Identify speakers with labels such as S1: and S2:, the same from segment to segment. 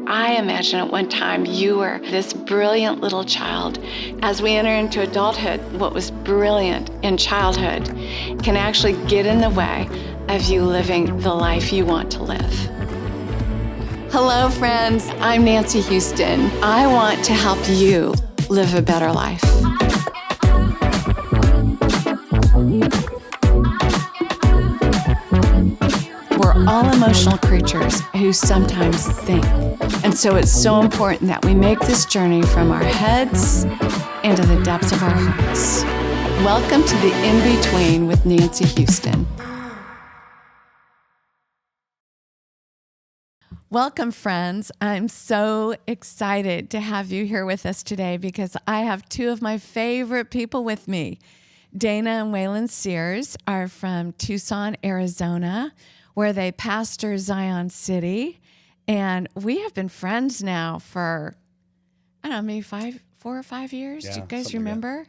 S1: I imagine at one time you were this brilliant little child. As we enter into adulthood, what was brilliant in childhood can actually get in the way of you living the life you want to live. Hello, friends. I'm Nancy Houston. I want to help you live a better life. We're all emotional creatures who sometimes think. And so it's so important that we make this journey from our heads into the depths of our hearts. Welcome to the In-Between with Nancy Houston. Welcome, friends. I'm so excited to have you here with us today because I have two of my favorite people with me. Dana and Waylon Sears are from Tucson, Arizona, where they pastor Zion City. And we have been friends now for, I don't know, maybe 4 or 5 years.
S2: Yeah,
S1: Do you guys remember?
S2: like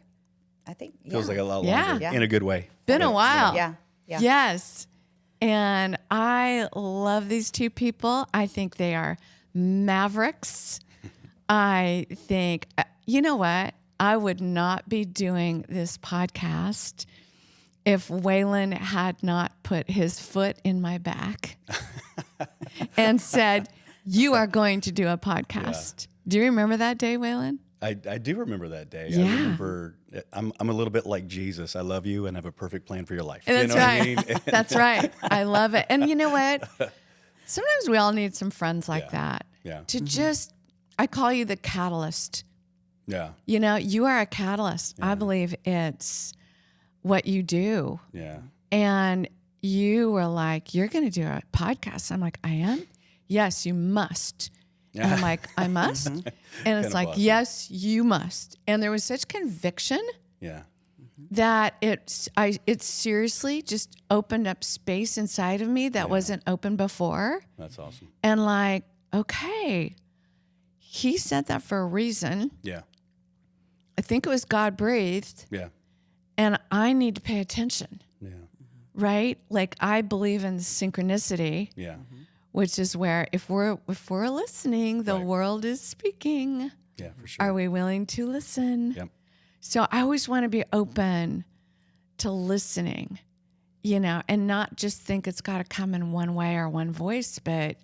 S3: I think
S2: feels like a lot longer, in a good way.
S1: Been a while.
S3: Yeah.
S1: Yes. And I love these two people. I think they are mavericks. I think, you know what? I would not be doing this podcast if Waylon had not put his foot in my back and said, you are going to do a podcast. Yeah. Do you remember that day, Waylon?
S2: I do remember that day.
S1: Yeah.
S2: I remember, I'm a little bit like Jesus. I love you and have a perfect plan for your life.
S1: That's
S2: you know
S1: right.
S2: what I mean?
S1: That's right. I love it. And you know what? Sometimes we all need some friends like that.
S2: Yeah.
S1: To just, I call you the catalyst.
S2: Yeah.
S1: You know, you are a catalyst. Yeah. I believe it's what you do.
S2: Yeah.
S1: And you were like, you're going to do a podcast. I'm like, I am? Yes, you must. And I'm like, I must? And it's like, awesome. Yes, you must. And there was such conviction that it seriously just opened up space inside of me that wasn't open before.
S2: That's awesome.
S1: And like, okay, he said that for a reason.
S2: Yeah.
S1: I think it was God breathed.
S2: Yeah. And
S1: I need to pay attention.
S2: Yeah.
S1: Right? Like I believe in synchronicity.
S2: Yeah.
S1: Which is where if we're listening, the world is speaking.
S2: Yeah, for sure.
S1: Are we willing to listen?
S2: Yep.
S1: So I always want to be open to listening, you know, and not just think it's got to come in one way or one voice, but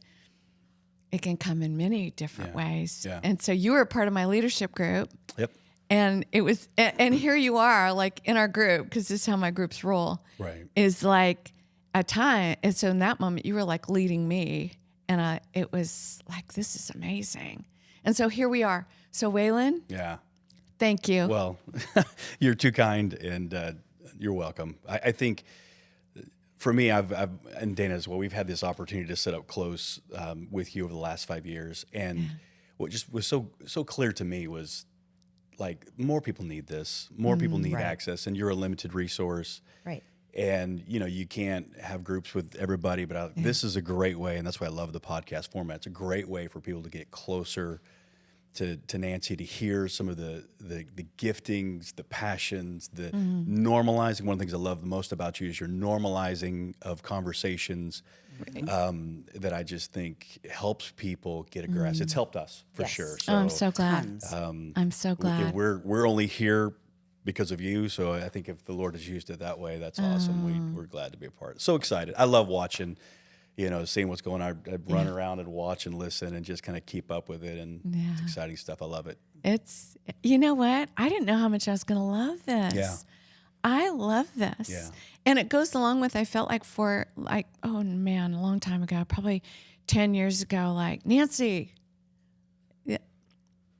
S1: it can come in many different ways.
S2: Yeah.
S1: And so you were a part of my leadership group.
S2: Yep.
S1: And it was, and here you are, like in our group, because this is how my groups roll.
S2: Right.
S1: Is like a time. And so in that moment, you were like leading me. And it was like, this is amazing. And so here we are. So Waylon.
S2: Yeah.
S1: Thank you.
S2: Well, you're too kind, and you're welcome. I think for me, I've and Dana as well, we've had this opportunity to sit up close with you over the last 5 years. And what just was so clear to me was, like, more people need this. More people need access, and you're a limited resource.
S3: Right.
S2: And, you know, you can't have groups with everybody, but this is a great way, and that's why I love the podcast format. It's a great way for people to get closer to Nancy, to hear some of the giftings, the passions, the normalizing. One of the things I love the most about you is your normalizing of conversations that I just think helps people get a grasp. It's helped us, for sure. So,
S1: I'm so glad. I'm so glad.
S2: We're only here because of you, so I think if the Lord has used it that way, that's awesome. We're glad to be a part. So excited. I love watching, you know, seeing what's going on. I'd run around and watch and listen and just kind of keep up with it, and it's exciting stuff. I love it.
S1: It's, you know what? I didn't know how much I was going to love this.
S2: Yeah.
S1: I love this.
S2: Yeah.
S1: And it goes along with, I felt like for like, oh man, a long time ago, probably 10 years ago, like, Nancy,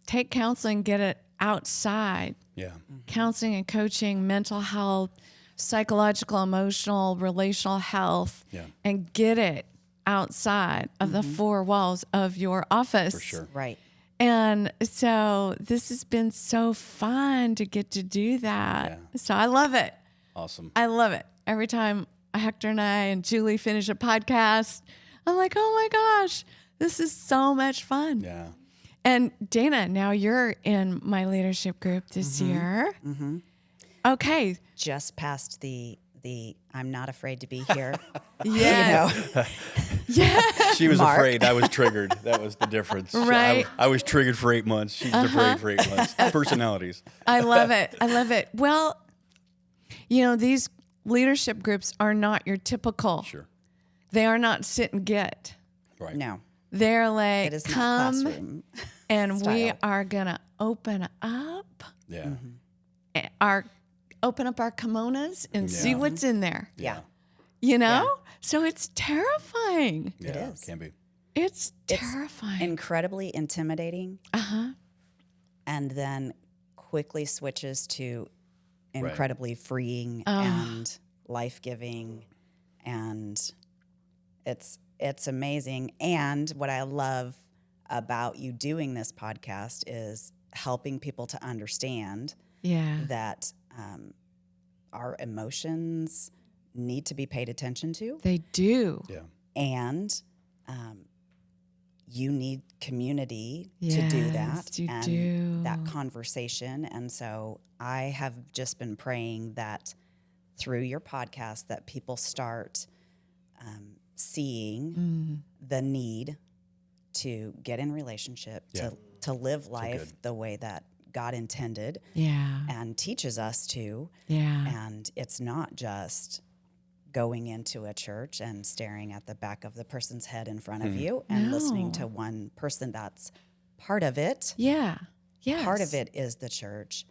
S1: take counseling, get it outside.
S2: Yeah.
S1: Counseling and coaching, mental health, psychological, emotional, relational health, and get it outside of the four walls of your office.
S2: For sure.
S3: Right.
S1: And so this has been so fun to get to do that.
S2: Yeah.
S1: So I love it.
S2: Awesome.
S1: I love it. Every time Hector and I and Julie finish a podcast, I'm like, oh my gosh, this is so much fun.
S2: Yeah.
S1: And Dana, now you're in my leadership group this year. Okay.
S3: Just past the I'm not afraid to be here.
S1: Yeah.
S3: You know.
S1: Yeah.
S2: She was
S3: Mark.
S2: afraid. I was triggered. That was the difference.
S1: Right.
S2: I was triggered for 8 months. She's afraid for 8 months. Personalities.
S1: I love it. I love it. Well, these leadership groups are not your typical.
S2: Sure.
S1: They are not sit and get.
S2: Right.
S3: No,
S1: They're like,
S3: it is not
S1: come
S3: classroom.
S1: and we
S3: style.
S1: are going to open up
S2: Yeah.
S1: open up our kimonos and see
S2: Yeah.
S1: what's in there.
S3: Yeah.
S1: So it's terrifying.
S2: Yeah.
S3: It is.
S2: Can be.
S1: It's terrifying.
S3: Incredibly intimidating,
S1: Uh-huh.
S3: and then quickly switches to incredibly freeing
S1: Oh.
S3: and life-giving, and it's amazing. And what I love about you doing this podcast is helping people to understand
S1: Yeah.
S3: that our emotions need to be paid attention to,
S1: They do.
S2: Yeah.
S3: and you need community to do that,
S1: Yes, you
S3: and
S1: do.
S3: that conversation. And so I have just been praying that through your podcast that people start seeing the need to get in relationship,
S2: Yeah.
S3: to live life
S2: good.
S3: the way that God intended
S1: Yeah.
S3: and teaches us to.
S1: Yeah.
S3: And it's not just going into a church and staring at the back of the person's head in front of you and listening to one person. That's part of it.
S1: Yeah. Yes.
S3: Part of it is the church,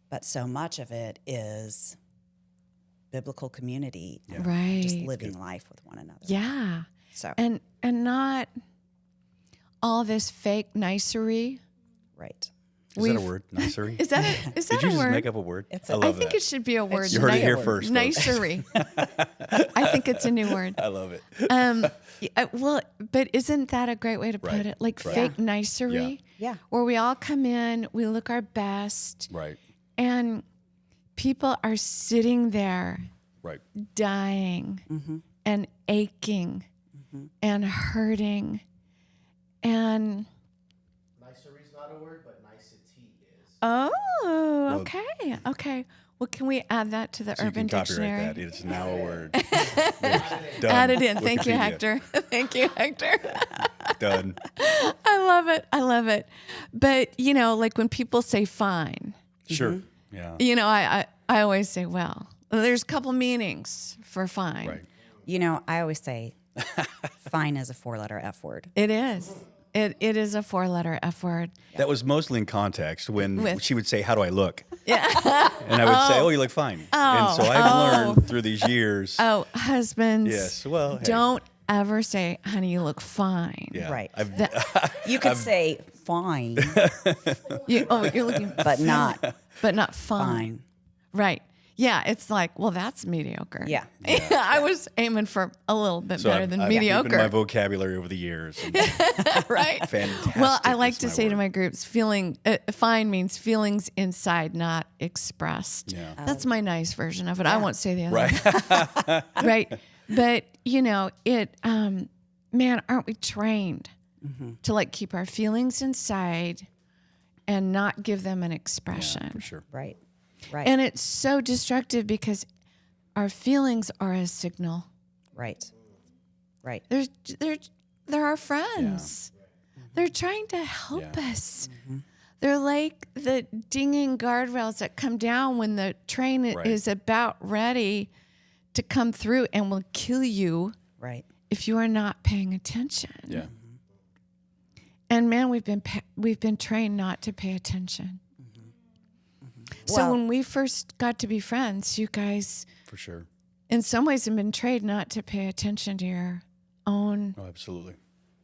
S3: but so much of it is biblical community, and
S1: Right.
S3: just living life with one another.
S1: Yeah.
S3: So,
S1: And not all this fake nicery.
S3: right.
S2: Is that a word? Nicery?
S1: Is that a
S2: Did you
S1: word?
S2: just make up a word?
S3: It's
S2: I
S3: a-
S2: love
S1: I think
S2: that.
S1: it should be a word.
S3: should
S2: You heard it
S3: be a
S2: here
S3: word.
S2: first, folks.
S1: Nicery. I think it's a new word.
S2: I love it.
S1: Well, but isn't that a great way to put
S2: Right.
S1: it? Like
S2: Right.
S1: fake nicery,
S3: Yeah.
S1: where we all come in, we look our best,
S2: Right.
S1: and people are sitting there
S2: Right.
S1: dying
S3: Mm-hmm.
S1: and aching and hurting. And
S4: Nicery's not a word, but nicety is.
S1: oh, okay. Well, can we add that to the
S2: So you
S1: Urban
S2: can copyright
S1: Dictionary?
S2: that. It's now a word. Done.
S1: Add it in. Thank you,
S2: Wikipedia.
S1: Hector. Thank you, Hector.
S2: Done.
S1: I love it. But, like when people say fine,
S2: Sure.
S1: Mm-hmm.
S2: Yeah.
S1: I always say, well, there's a couple meanings for fine.
S2: Right.
S3: I always say fine is a 4-letter F word.
S1: It is. It is a 4-letter F word.
S2: That was mostly in context when
S1: With-
S2: she would say, "How do I look?"
S1: Yeah.
S2: And I would say, "Oh, you look fine." And so I've learned through these years.
S1: Oh, husbands.
S2: Yes. Well, hey.
S1: Don't ever say, honey, you look fine.
S2: Yeah.
S3: Right.
S2: I've,
S3: You could say fine,
S1: You're looking
S3: but not
S1: but not fine.
S3: fine.
S1: Right. Yeah, it's like, well, that's mediocre.
S3: Yeah.
S1: I was aiming for a little bit
S2: so
S1: better
S2: I've
S1: than
S2: deepened
S1: mediocre.
S2: my vocabulary over the years. And
S1: Right.
S2: fantastic.
S1: Well, I like
S2: is
S1: to
S2: my
S1: say to
S2: word.
S1: my groups, fine means feelings inside, not expressed.
S2: Yeah.
S1: That's my nice version of it. I won't say the other.
S2: Right.
S1: Right. But, man, aren't we trained to like keep our feelings inside and not give them an expression?
S2: Yeah, for sure.
S3: Right. Right.
S1: And it's so destructive because our feelings are a signal.
S3: right. Right.
S1: They're our friends. They're trying to help
S2: Yeah.
S1: us. They're like the dinging guardrails that come down when the train
S2: Right.
S1: is about ready to come through and will kill you
S3: Right.
S1: if you are not paying attention.
S2: Yeah.
S1: And man, we've been trained not to pay attention. So
S3: Well-
S1: when we first got to be friends, you guys,
S2: For sure.
S1: in some ways, have been trained not to pay attention to your own
S2: Oh, absolutely.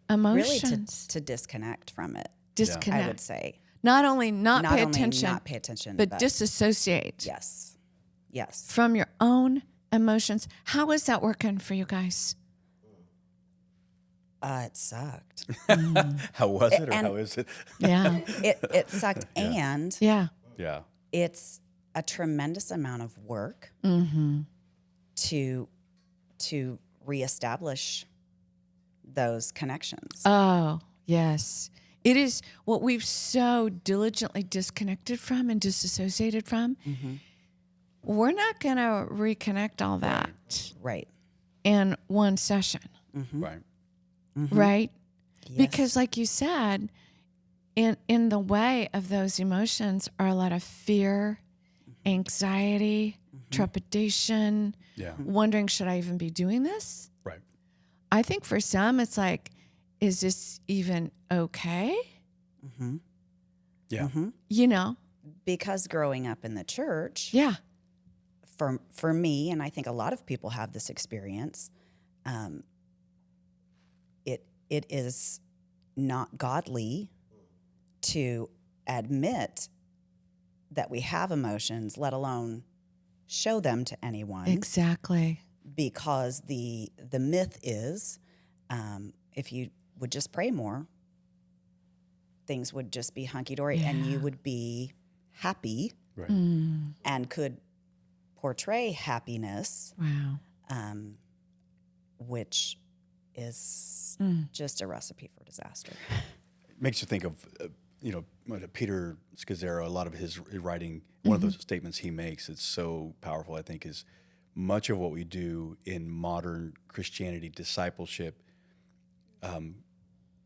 S3: Really
S1: emotions.
S3: to disconnect from it,
S1: Disconnect.
S3: I would say.
S1: Not only not pay
S3: only
S1: attention,
S3: not pay attention,
S1: but disassociate
S3: yes. Yes.
S1: from your own emotions. How is that working for you guys?
S3: It sucked.
S2: How was it, or
S3: And-
S2: how is it?
S1: Yeah.
S3: It sucked, and
S1: Yeah.
S2: Yeah.
S3: it's a tremendous amount of work to reestablish those connections.
S1: Oh, yes. It is what we've so diligently disconnected from and disassociated from. We're not going to reconnect all that
S3: Right.
S1: in one session.
S2: Right.
S1: right?
S3: Yes.
S1: Because like you said, in the way of those emotions are a lot of fear, anxiety, trepidation,
S2: Yeah.
S1: wondering, should I even be doing this?
S2: Right.
S1: I think for some, it's like, is this even okay?
S2: Yeah.
S1: You know?
S3: Because growing up in the church,
S1: Yeah.
S3: for me, and I think a lot of people have this experience, it is not godly to admit that we have emotions, let alone show them to anyone.
S1: Exactly.
S3: Because the myth is, if you would just pray more, things would just be hunky-dory and you would be happy
S2: Right.
S3: and could portray happiness,
S1: Wow.
S3: which is just a recipe for disaster.
S2: Makes you think of, Peter Scazzaro, a lot of his writing, one of those statements he makes, it's so powerful, I think, is much of what we do in modern Christianity discipleship,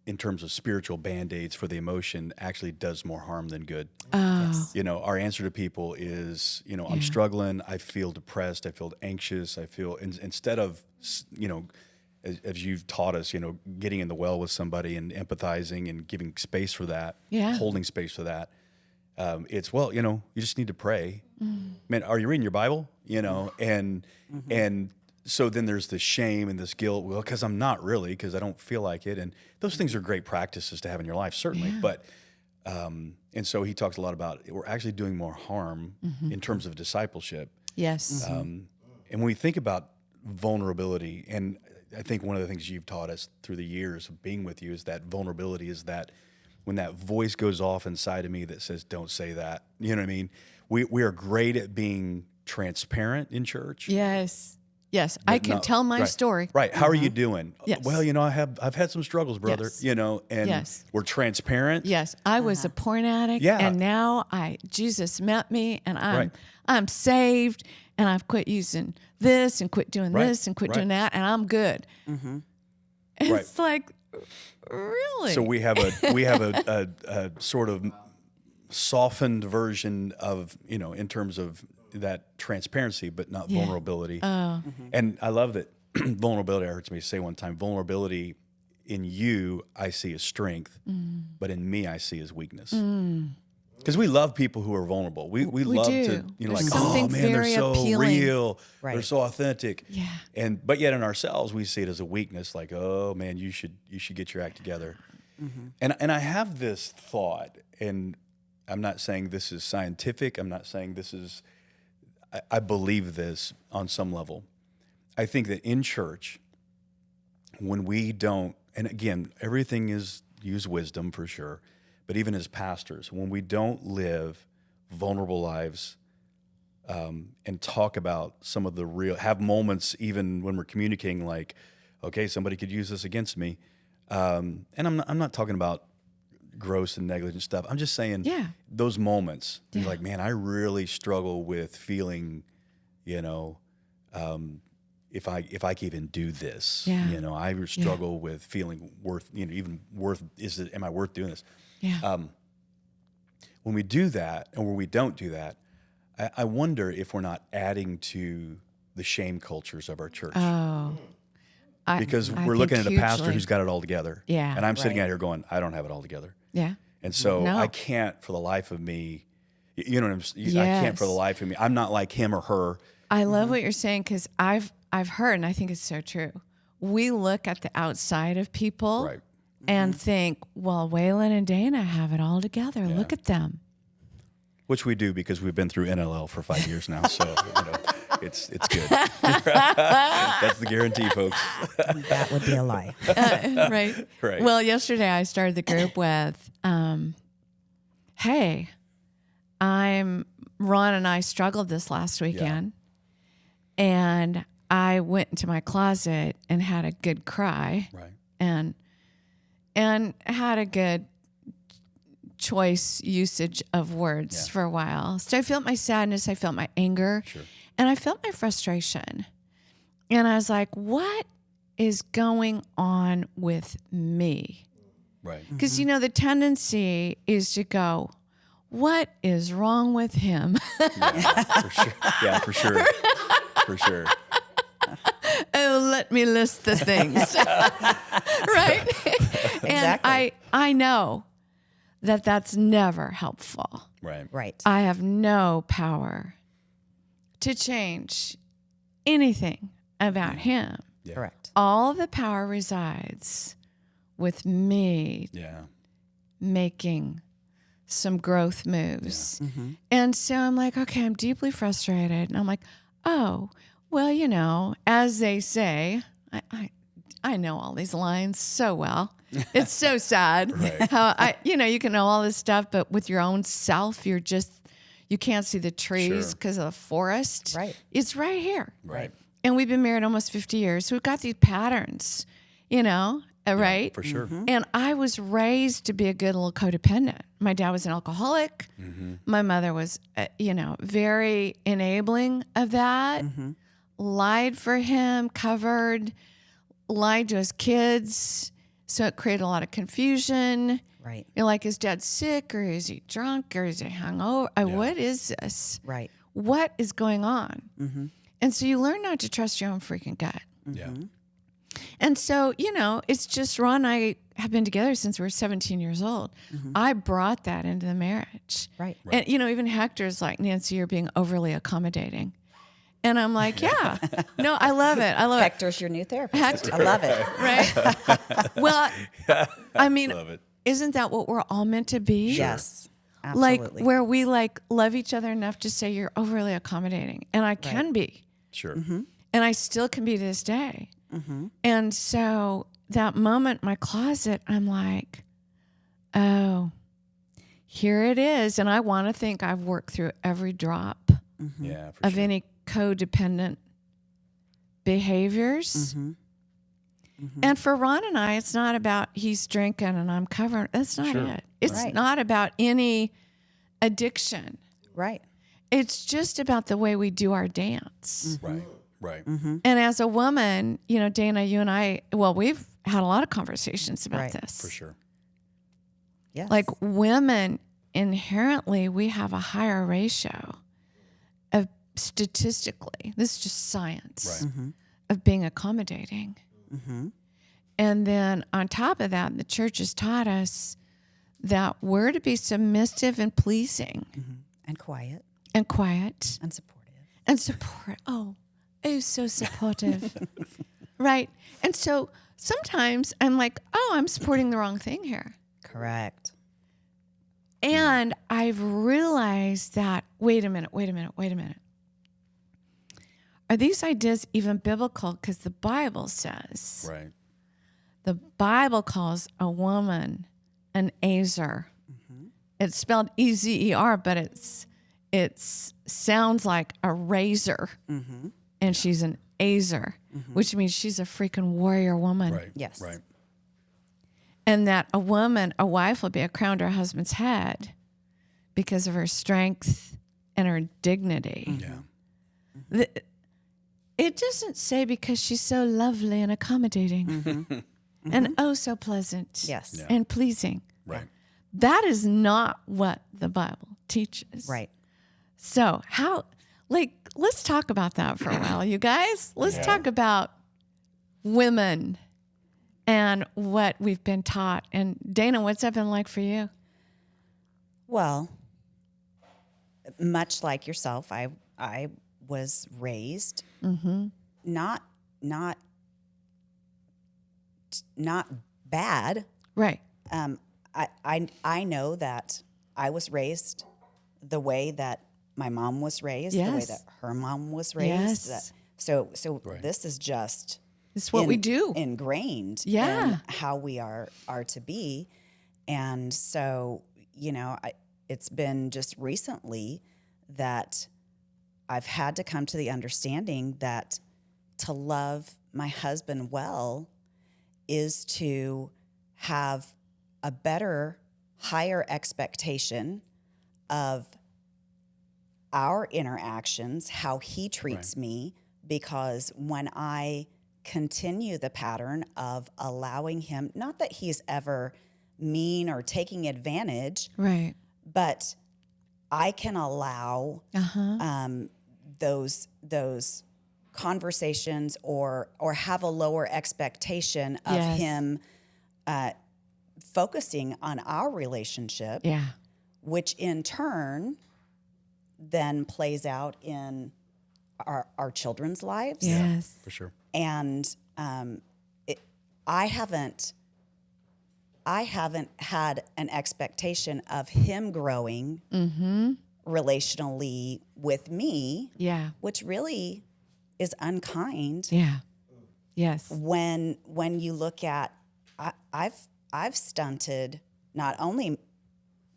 S2: in terms of spiritual Band-Aids for the emotion, actually does more harm than good.
S3: Yes.
S2: Our answer to people is, I'm struggling, I feel depressed, I feel anxious, I feel, instead of, as you've taught us, getting in the well with somebody and empathizing and giving space for that, holding space for that. It's, you just need to pray. Man, are you reading your Bible? And so then there's the shame and this guilt. Well, because I'm not really, because I don't feel like it. And those things are great practices to have in your life, certainly. But, and so he talks a lot about we're actually doing more harm in terms of discipleship.
S1: Yes.
S2: And when we think about vulnerability, and I think one of the things you've taught us through the years of being with you is that vulnerability is that when that voice goes off inside of me that says, don't say that, you know what I mean? We are great at being transparent in church.
S1: Yes. Yes. I can tell my story.
S2: Right. How are you doing?
S1: Yes.
S2: Well, I've had some struggles, brother,
S1: Yes.
S2: and we're transparent.
S1: Yes. I was a porn addict.
S2: Yeah.
S1: And now Jesus met me and
S2: Right.
S1: I'm saved and I've quit using this and quit doing
S2: Right.
S1: this and quit
S2: Right.
S1: doing that and I'm good. It's like, really?
S2: So we have a sort of softened version of, in terms of that transparency, but not vulnerability. And I love that vulnerability, I heard somebody say one time, vulnerability in you, I see as strength, but in me, I see as weakness. Because we love people who are vulnerable. We love
S1: do.
S2: to,
S1: There's
S2: like,
S1: something
S2: oh man, they're
S1: very
S2: so
S1: appealing.
S2: real,
S3: Right.
S2: they're so authentic.
S1: Yeah.
S2: But yet in ourselves, we see it as a weakness. Like, oh man, you should get your act together. And I have this thought, and I'm not saying this is scientific. I'm not saying this is. I believe this on some level. I think that in church, when we don't, and again, everything is use wisdom for sure, but even as pastors, when we don't live vulnerable lives and talk about some of the real, have moments even when we're communicating like, okay, somebody could use this against me. And I'm not talking about gross and negligent stuff. I'm just saying those moments, you're like, man, I really struggle with feeling, if I can even do this, I struggle with feeling worth, even worth, am I worth doing this?
S1: Yeah.
S2: When we do that and when we don't do that, I wonder if we're not adding to the shame cultures of our church. Because we're looking at a pastor who's got it all together.
S1: Yeah.
S2: And I'm sitting out here going, I don't have it all together.
S1: Yeah.
S2: And so
S1: No.
S2: I can't for the life of me, I can't for the life of me. I'm not like him or her.
S1: I love what you're saying because I've heard, and I think it's so true. We look at the outside of people
S2: Right.
S1: and think, well, Waylon and Dana have it all together. Look at them.
S2: Which we do because we've been through NLL for 5 years now. So, it's good. That's the guarantee, folks.
S3: That would be a lie.
S1: Right.
S2: Right.
S1: Well, yesterday I started the group with, hey, Ron and I struggled this last weekend. And I went into my closet and had a good cry.
S2: Right.
S1: And had a good choice usage of words for a while. So I felt my sadness, I felt my anger, and I felt my frustration. And I was like, what is going on with me?
S2: Right.
S1: Because, you know, the tendency is to go, what is wrong with him?
S2: For sure. Yeah, for sure. For sure.
S1: Oh, let me list the things. Right? And
S3: Exactly.
S1: I know that that's never helpful.
S2: Right.
S3: Right.
S1: I have no power to change anything about him.
S2: Yeah.
S3: Correct.
S1: All the power resides with me
S2: Yeah.
S1: making some growth moves. And so I'm like, okay, I'm deeply frustrated. And I'm like, oh, well, you know, as they say, I know all these lines so well. It's so sad how you know, you can know all this stuff, but with your own self, you can't see the trees
S2: Sure.
S1: because of the forest.
S3: Right.
S1: It's right here.
S2: Right.
S1: And we've been married almost 50 years. So we've got these patterns, you know, right?
S2: For sure.
S1: And I was raised to be a good little codependent. My dad was an alcoholic. My mother was, you know, very enabling of that. Lied for him, covered, lied to his kids. So it created a lot of confusion.
S3: Right.
S1: You're like, is dad sick or is he drunk or is he hungover? What is this?
S3: Right.
S1: What is going on? And so you learn not to trust your own freaking gut.
S2: Yeah.
S1: And so, you know, it's just Ron and I have been together since we were 17 years old. I brought that into the marriage.
S3: Right.
S1: And, you know, even Hector's like, Nancy, you're being overly accommodating. And I'm like, yeah, no, I love it. I love it.
S3: Hector's your new therapist.
S1: Hector.
S3: I love it.
S1: Right? Well, I mean,
S2: Love it.
S1: isn't that what we're all meant to be?
S3: Yes.
S1: Like
S3: Absolutely.
S1: where we like love each other enough to say you're overly accommodating. And I can be.
S2: Sure.
S1: And I still can be to this day. And so that moment in my closet, I'm like, oh, here it is. And I want to think I've worked through every drop
S2: Yeah. For
S1: of
S2: sure.
S1: any codependent behaviors. And for Ron and I, it's not about he's drinking and I'm covering. That's not
S2: Sure.
S1: it. It's
S3: Right.
S1: not about any addiction.
S3: Right.
S1: It's just about the way we do our dance.
S2: Right. Right.
S1: And as a woman, you know, Dana, you and I, well, we've had a lot of conversations about
S3: Right.
S1: this.
S2: For sure.
S3: Yes.
S1: Like women, inherently, we have a higher ratio of statistically, this is just science,
S2: Right.
S1: of being accommodating. And then on top of that, the church has taught us that we're to be submissive and pleasing
S3: and quiet
S1: and quiet
S3: and supportive.
S1: and support. Oh, so supportive. Right. And so sometimes I'm like, oh, I'm supporting the wrong thing here.
S3: Correct.
S1: And I've realized that, wait a minute. Are these ideas even biblical? Because the Bible says,
S2: Right.
S1: the Bible calls a woman an azer. It's spelled E-Z-E-R, but it sounds like a razor. And she's an azer, which means she's a freaking warrior woman.
S2: Right.
S3: Yes.
S2: Right.
S1: And that a wife will be a crown to her husband's head because of her strength and her dignity.
S2: Yeah.
S1: It doesn't say because she's so lovely and accommodating and oh so pleasant
S3: Yes.
S2: Yeah.
S1: and pleasing.
S2: Right.
S1: That is not what the Bible teaches.
S3: Right.
S1: So let's talk about that for a while, you guys. Let's talk about women and what we've been taught. And Dana, what's that been like for you?
S3: Well, much like yourself, I was raised not bad.
S1: Right.
S3: I know that I was raised the way that my mom was raised, the way
S1: Yes.
S3: that her mom was raised.
S1: Yes.
S3: So
S2: Right.
S3: this is just
S1: It's what we do.
S3: ingrained
S1: Yeah.
S3: in how we are to be. And so, you know, it's been just recently that I've had to come to the understanding that to love my husband well is to have a better, higher expectation of our interactions, how he treats me, because when I continue the pattern of allowing him, not that he's ever mean or taking advantage,
S1: Right.
S3: but I can allow those conversations or have a lower expectation of
S1: Yes.
S3: him focusing on our relationship,
S1: Yeah.
S3: which in turn then plays out in our children's lives.
S1: Yes.
S2: For sure.
S3: And I haven't had an expectation of him growing relationally with me,
S1: Yeah.
S3: which really is unkind.
S1: Yeah. Yes.
S3: When you look at, I've stunted not only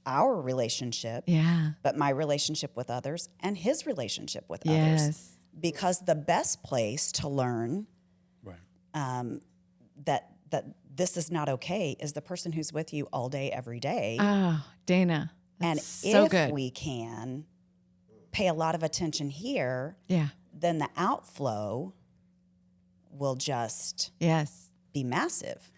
S3: our relationship,
S1: Yeah.
S3: but my relationship with others and his relationship with others.
S1: Yes.
S3: Because the best place to learn
S2: Right.
S3: that this is not okay is the person who's with you all day, every day.
S1: Oh, Dana.
S3: And
S1: That's so
S3: if
S1: good.
S3: we can pay a lot of attention here,
S1: Yeah.
S3: then the outflow will just
S1: Yes.
S3: be massive.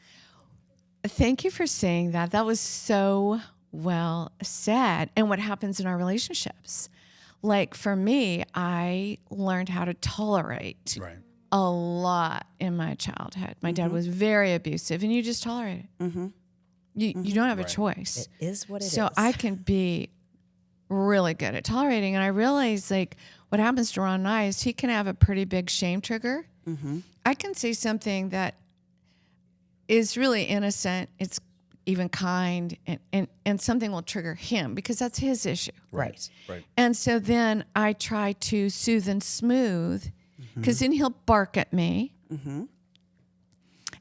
S1: Thank you for saying that. That was so well said. And what happens in our relationships? Like for me, I learned how to tolerate
S2: Right.
S1: a lot in my childhood. My dad was very abusive, and you just tolerate it. You don't have a
S2: Right.
S1: choice.
S3: It is what it is.
S1: So I can be really good at tolerating. And I realize like what happens to Ron and I is he can have a pretty big shame trigger. I can say something that is really innocent. It's even kind and something will trigger him because that's his issue.
S3: Right.
S2: Right.
S1: And so then I try to soothe and smooth because then he'll bark at me.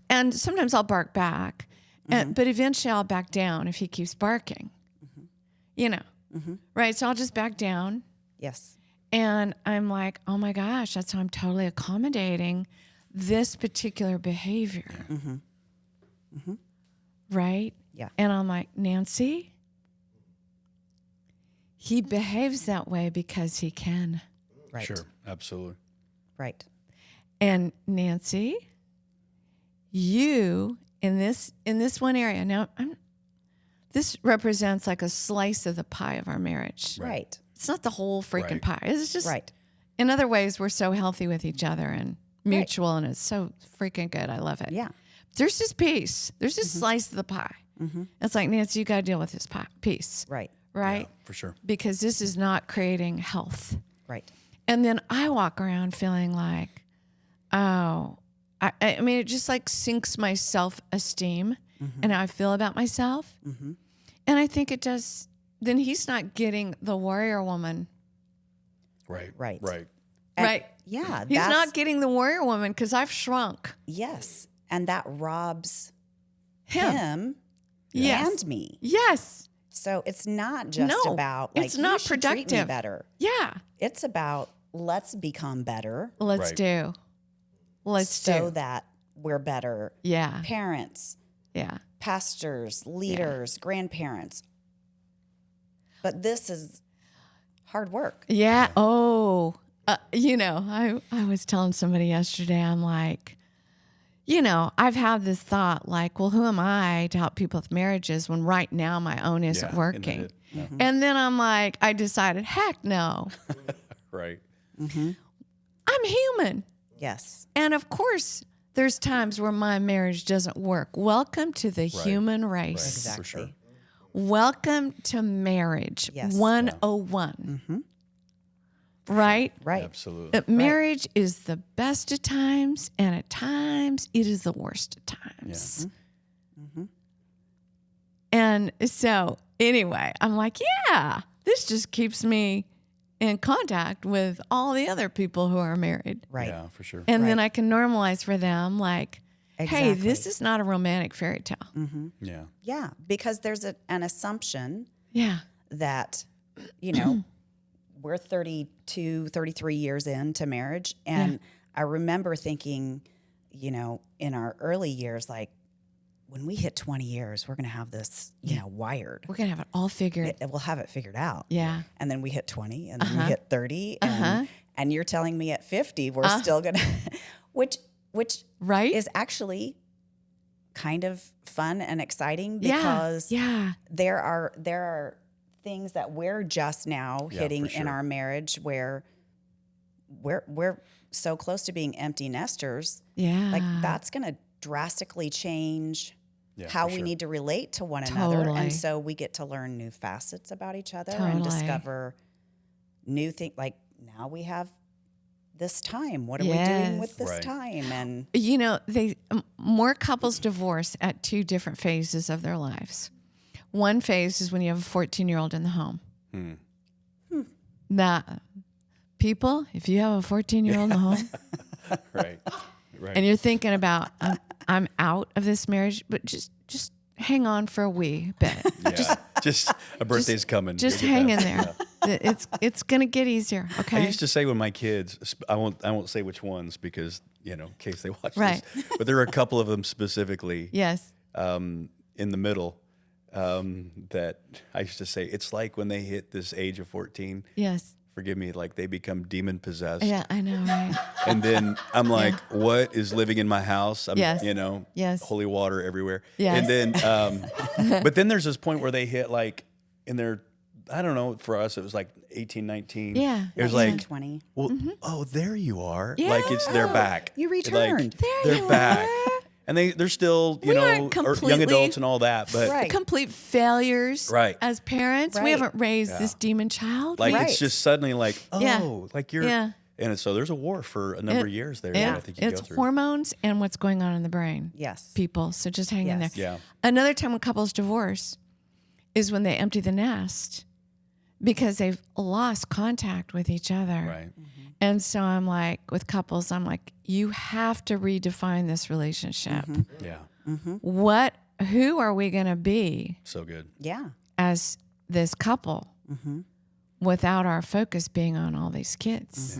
S1: And sometimes I'll bark back. But eventually I'll back down if he keeps barking. You know, right? So I'll just back down.
S3: Yes.
S1: And I'm like, oh my gosh, that's how I'm totally accommodating this particular behavior. Right?
S3: Yeah.
S1: And I'm like, Nancy, he behaves that way because he can.
S3: Right.
S2: Sure. Absolutely.
S3: Right.
S1: And Nancy, you in this one area, now this represents like a slice of the pie of our marriage.
S3: Right.
S1: It's not the whole freaking
S2: Right.
S1: pie. It's just
S3: Right.
S1: in other ways we're so healthy with each other and mutual and it's so freaking good. I love it.
S3: Yeah.
S1: There's this piece. There's this slice of the pie. It's like, Nancy, you got to deal with this piece.
S3: Right.
S1: Right?
S2: Yeah, for sure.
S1: Because this is not creating health.
S3: Right.
S1: And then I walk around feeling like, oh, I mean, it just like sinks my self-esteem and how I feel about myself. And I think it does, then he's not getting the warrior woman.
S2: Right.
S3: Right.
S2: Right.
S3: And-
S1: Right.
S3: Yeah.
S1: He's
S3: that's-
S1: not getting the warrior woman because I've shrunk
S3: Yes. And that robs
S1: him.
S3: him
S1: Yes.
S3: and me.
S1: Yes.
S3: So it's not just
S1: No,
S3: about like
S1: it's not
S3: you should treat me
S1: productive.
S3: better.
S1: Yeah.
S3: It's about let's become better
S1: Let's
S2: Right.
S1: do. Let's
S3: so
S1: do.
S3: that we're better
S1: Yeah.
S3: parents,
S1: Yeah.
S3: pastors, leaders, grandparents. But this is hard work.
S1: Yeah. Oh, you know, I was telling somebody yesterday, I'm like, you know, I've had this thought like, well, who am I to help people with marriages when right now my own isn't
S2: Yeah, isn't
S1: working?
S2: it? No.
S1: And then I'm like, I decided, heck no,
S2: Right.
S1: I'm human.
S3: Yes.
S1: And of course, there's times where my marriage doesn't work. Welcome to the human race.
S2: Right.
S3: Exactly.
S2: For sure.
S1: Welcome to marriage
S3: Yes.
S1: 101. Right?
S3: Right.
S2: Absolutely.
S1: That marriage is the best of times, and at times it is the worst of times. And so, anyway, I'm like, yeah, this just keeps me in contact with all the other people who are married.
S3: Right.
S2: Yeah, for sure.
S1: And then
S3: Right.
S1: I can normalize for them, like, hey,
S3: Exactly.
S1: this is not a romantic fairy tale.
S2: Yeah.
S3: Yeah. Because there's an assumption
S1: Yeah.
S3: that, you know, we're 32, 33 years into marriage. And I remember thinking, you know, in our early years, like, when we hit 20 years, we're going to have this, you know, wired.
S1: We're going to have it all figured.
S3: We'll have it figured out.
S1: Yeah.
S3: And then we hit 20 and then we hit 30. And you're telling me at 50, we're still going to, which which
S1: Right?
S3: is actually kind of fun and exciting
S1: Yeah,
S3: because
S1: yeah.
S3: there are things that we're just now
S2: Yeah,
S3: hitting
S2: for
S3: in
S2: sure.
S3: our marriage where we're so close to being empty nesters.
S1: Yeah.
S3: Like that's going to drastically change
S2: Yeah,
S3: how
S2: for
S3: we
S2: sure.
S3: need to relate to one another.
S1: Totally.
S3: And so we get to learn new facets about each other
S1: Totally.
S3: and discover new things. Like now we have this time. What are we doing with
S1: Yes.
S3: this
S2: Right.
S3: time? And
S1: You know, more couples divorce at 2 different phases of their lives. One phase is when you have a 14-year-old in the home. That people, if you have a 14-year-old in the home
S2: Right. Right.
S1: and you're thinking about I'm out of this marriage, but just hang on for a wee bit.
S2: yeah. Just a birthday's coming.
S1: Just
S2: You'll get
S1: hang in
S2: that.
S1: there.
S2: Yeah.
S1: It's gonna get easier. Okay.
S2: I used to say when my kids, I won't say which ones because in case they watch
S1: Right.
S2: this, but there are a couple of them specifically
S1: Yes.
S2: in the middle that I used to say it's like when they hit this age of 14.
S1: Yes.
S2: Forgive me, like they become demon possessed.
S1: Yeah, I know, right?
S2: And then I'm like, what is living in my house? I'm,
S1: Yes. Yes.
S2: holy water everywhere.
S1: Yes.
S2: And then, but then there's this point where they hit like in their, I don't know, for us, it was like 18, 19.
S1: Yeah.
S2: It was
S3: 19,
S2: like,
S3: 20.
S2: well, oh, there you are.
S1: Yeah.
S2: Like it's, they're back.
S3: You
S2: Like,
S3: returned.
S1: There
S2: they're
S1: you
S2: back.
S1: are.
S2: And they're still,
S1: We aren't
S2: young
S1: completely-
S2: adults and all that. But
S3: Right.
S1: Complete failures
S2: Right.
S1: as parents. We
S3: Right.
S1: haven't raised this demon child.
S2: like
S3: Right.
S2: it's just suddenly like, oh,
S1: Yeah.
S2: like you're,
S1: Yeah.
S2: and so there's a war for a number of years there that I think you
S1: it's
S2: go through.
S1: hormones and what's going on in the brain.
S3: Yes.
S1: People. So just hang in there.
S3: Yes.
S2: Yeah.
S1: Another time when couples divorce is when they empty the nest because they've lost contact with each other.
S2: Right.
S1: And so I'm like, with couples, I'm like, you have to redefine this relationship.
S2: Yeah.
S1: Who are we going to be
S2: So good.
S3: Yeah.
S1: as this couple without our focus being on all these kids?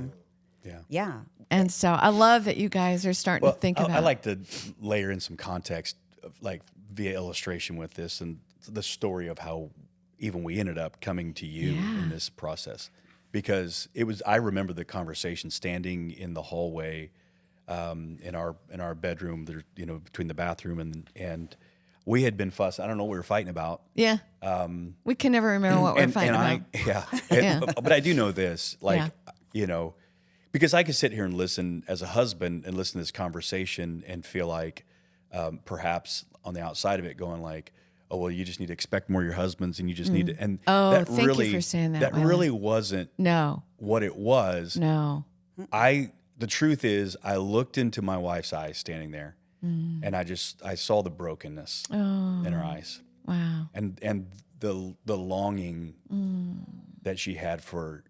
S2: Yeah.
S3: Yeah.
S1: And so I love that you guys are starting to think about
S2: I like to layer in some context, like via illustration with this and the story of how even we ended up coming to you in this process, because it was. I remember the conversation standing in the hallway, in our bedroom. There, between the bathroom and we had been fussing. I don't know what we were fighting about.
S1: Yeah. We can never remember what we're fighting about.
S2: Yeah. But I do know this, like,
S1: Yeah.
S2: because I could sit here and listen as a husband and listen to this conversation and feel like perhaps on the outside of it going like, oh, well, you just need to expect more of your husbands and you just need to, and
S1: Oh,
S2: that
S1: thank you
S2: really,
S1: for saying that,
S2: that
S1: Waylon.
S2: really wasn't
S1: No.
S2: what it was.
S1: No.
S2: The truth is I looked into my wife's eyes standing there and I saw the brokenness in her eyes.
S1: Wow.
S2: And the longing that she had for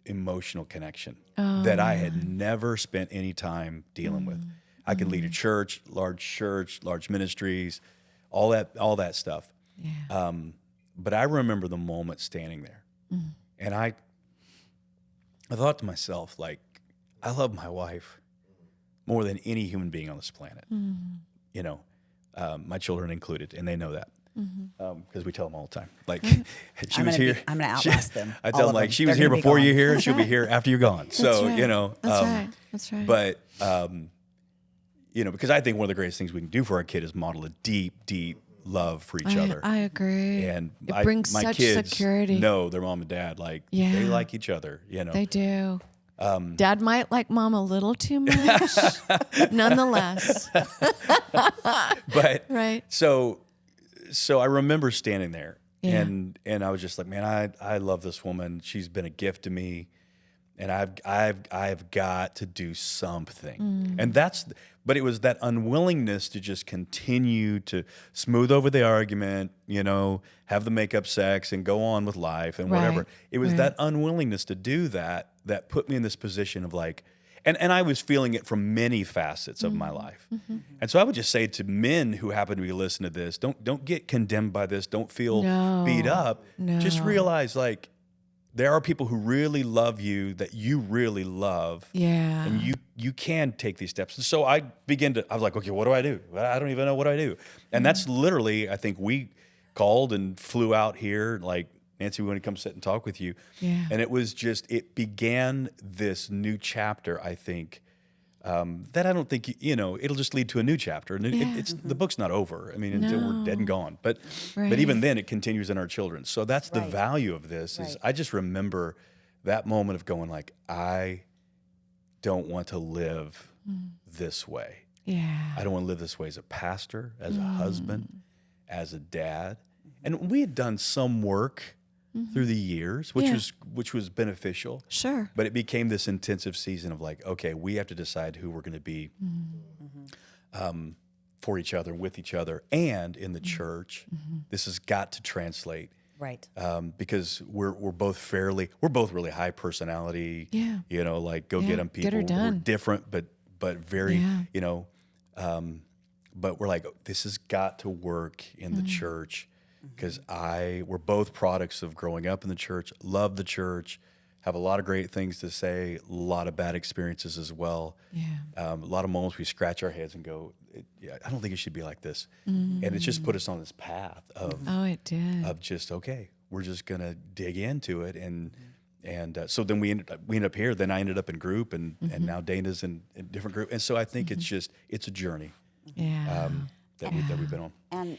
S2: emotional connection that I had never spent any time dealing with. I could lead a church, large ministries, all that stuff.
S1: Yeah.
S2: But I remember the moment standing there, and I thought to myself, like, I love my wife more than any human being on this planet. My children included, and they know that. Because we tell them all the time. Like, she was here.
S3: I'm gonna outlast them.
S2: I
S3: all
S2: tell
S3: of
S2: them, like,
S3: them.
S2: she
S3: They're
S2: was here
S3: gonna be
S2: before
S3: gone.
S2: you're here, and she'll be here after you're gone. So,
S1: That's right. That's right.
S2: But, because I think one of the greatest things we can do for our kid is model a deep, deep love for each other.
S1: I agree.
S2: And
S1: it brings
S2: my
S1: such
S2: kids
S1: security.
S2: know their mom and dad, like,
S1: Yeah.
S2: they like each other,
S1: They do. Dad might like mom a little too much, nonetheless.
S2: But
S1: Right.
S2: So I remember standing there,
S1: Yeah.
S2: and I was just like, man, I love this woman. She's been a gift to me, and I've got to do something. And but it was that unwillingness to just continue to smooth over the argument, have the makeup sex and go on with life and whatever.
S1: Right.
S2: It was
S1: Right.
S2: that unwillingness to do that put me in this position of like, and I was feeling it from many facets of my life. And so I would just say to men who happen to be listening to this, don't get condemned by this. Don't feel beat up. Just
S1: No.
S2: realize, like, there are people who really love you, that you really love.
S1: Yeah.
S2: And you can take these steps. And so I was like, okay, what do I do? I don't even know what I do. And that's literally, I think we called and flew out here, like, Nancy, we want to come sit and talk with you.
S1: Yeah.
S2: And it was just, it began this new chapter, I think, that I don't think, it'll just lead to a new chapter. And it's the book's not over. I mean, until we're dead and gone. But even then, it continues in our children. So that's the value of this. Is I just remember that moment of going like, I don't want to live this way.
S1: Yeah.
S2: I don't want to live this way as a pastor, as a husband, as a dad. And we had done some work through the years, which was beneficial.
S1: Sure.
S2: But it became this intensive season of like, okay, we have to decide who we're going to be for each other, with each other, and in the church. This has got to translate.
S3: Right.
S2: Because we're both really high personality.
S1: Yeah.
S2: Like go get them people.
S1: Get her done.
S2: We're different, but very, but we're like, this has got to work in the church. Because we're both products of growing up in the church, love the church, have a lot of great things to say, a lot of bad experiences as well.
S1: Yeah.
S2: A lot of moments we scratch our heads and go, I don't think it should be like this. And it's just put us on this path of
S1: it did.
S2: of just, okay, we're just going to dig into it. And so then we ended up here. Then I ended up in group, and now Dana's in a different group. And so I think it's a journey that we've been on.
S3: And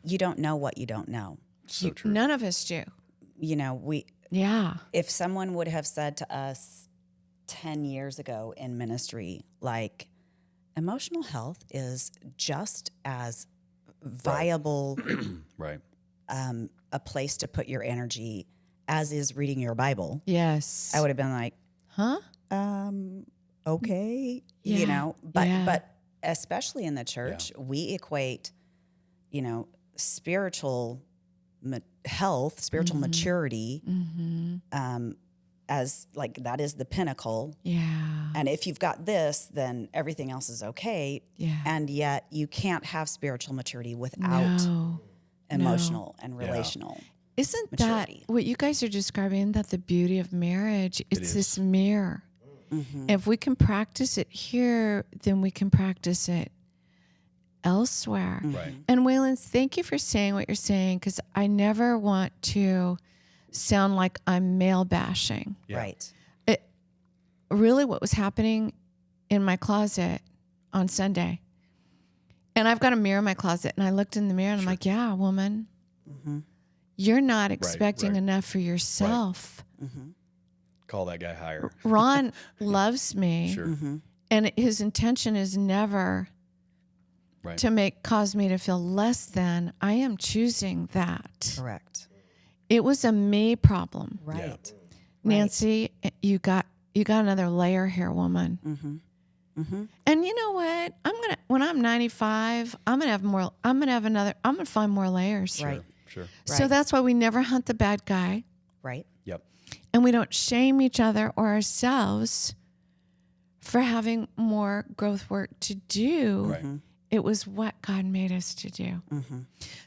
S3: you don't know what you don't know.
S2: So true.
S1: None of us do.
S3: If someone would have said to us 10 years ago in ministry, like, emotional health is just as viable
S2: Right.
S3: A place to put your energy as is reading your Bible,
S1: Yes.
S3: I would have been like,
S1: Huh?
S3: okay,
S1: Yeah.
S3: but especially in the church, we equate, spiritual health, spiritual maturity, as like that is the pinnacle.
S1: Yeah.
S3: And if you've got this, then everything else is okay.
S1: Yeah.
S3: And yet you can't have spiritual maturity without
S1: No.
S3: emotional and relational.
S1: Isn't
S3: maturity.
S1: that what you guys are describing? Isn't that the beauty of marriage? It's this mirror. If we can practice it here, then we can practice it elsewhere.
S2: Right.
S1: And Waylon, thank you for saying what you're saying, because I never want to sound like I'm male bashing.
S2: Yeah.
S3: Right.
S1: Really what was happening in my closet on Sunday, and I've got a mirror in my closet, and I looked in the mirror and I'm like, yeah, woman, you're not expecting
S2: right.
S1: enough for yourself.
S2: Call that guy higher.
S1: Ron loves me,
S2: Sure.
S1: and his intention is never
S2: Right.
S1: to cause me to feel less than. I am choosing that.
S3: Correct.
S1: It was a me problem.
S3: Right.
S1: Nancy, you got another layer here, woman. And you know what? When I'm 95, I'm gonna find more layers.
S3: Right.
S2: Sure.
S1: So that's why we never hunt the bad guy,
S3: Right.
S2: Yep.
S1: and we don't shame each other or ourselves for having more growth work to do.
S2: Right.
S1: It was what God made us to do.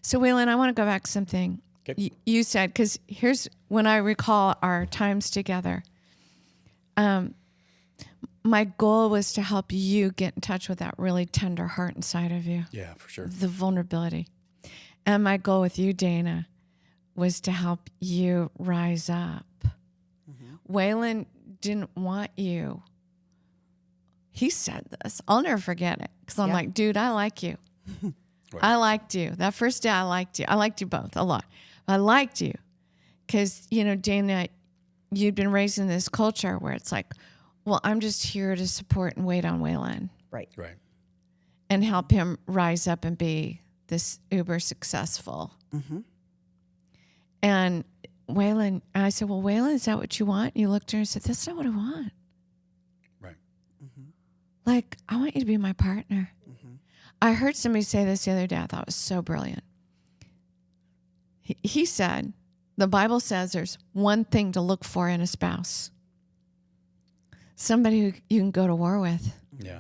S1: So, Waylon, I want to go back to something
S2: Okay.
S1: you said, because here's when I recall our times together. My goal was to help you get in touch with that really tender heart inside of you,
S2: Yeah, for sure.
S1: the vulnerability. And my goal with you, Dana, was to help you rise up. Waylon didn't want you. He said this. I'll never forget it, because I'm like, dude, I like you. I liked you. That first day, I liked you. I liked you both a lot. I liked you because, Dana, you'd been raised in this culture where it's like, well, I'm just here to support and wait on Waylon
S3: Right.
S2: Right.
S1: and help him rise up and be this uber successful. And Waylon, I said, well, Waylon, is that what you want? And you looked at her and said, that's not what I want.
S2: Right.
S1: Like, I want you to be my partner. I heard somebody say this the other day. I thought it was so brilliant. He said, the Bible says there's one thing to look for in a spouse. Somebody who you can go to war with.
S2: Yeah.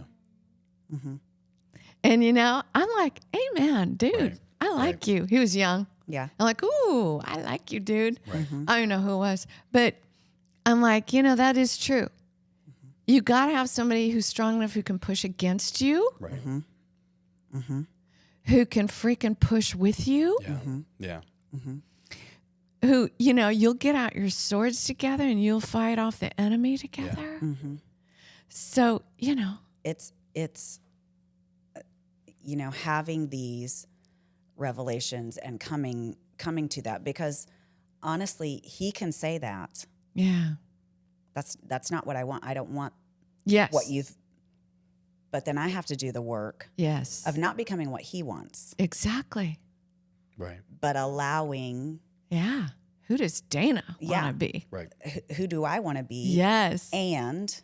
S1: And, I'm like, amen, dude.
S2: Right.
S1: I like you. He was young.
S3: Yeah.
S1: I'm like, ooh, I like you, dude.
S2: Right.
S1: I don't know who it was. But I'm like, that is true. You got to have somebody who's strong enough who can push against you,
S2: Right.
S1: who can freaking push with you,
S2: Yeah. Yeah.
S1: who, you'll get out your swords together and you'll fight off the enemy together. So,
S3: it's having these revelations and coming to that, because honestly, he can say that.
S1: Yeah.
S3: That's not what I want. I don't want
S1: Yes.
S3: what you've, but then I have to do the work
S1: Yes.
S3: of not becoming what he wants,
S1: Exactly.
S2: Right.
S3: but allowing,
S1: Yeah. Who does Dana want
S3: Yeah.
S1: to be?
S2: Right.
S3: who do I want to be?
S1: Yes.
S3: And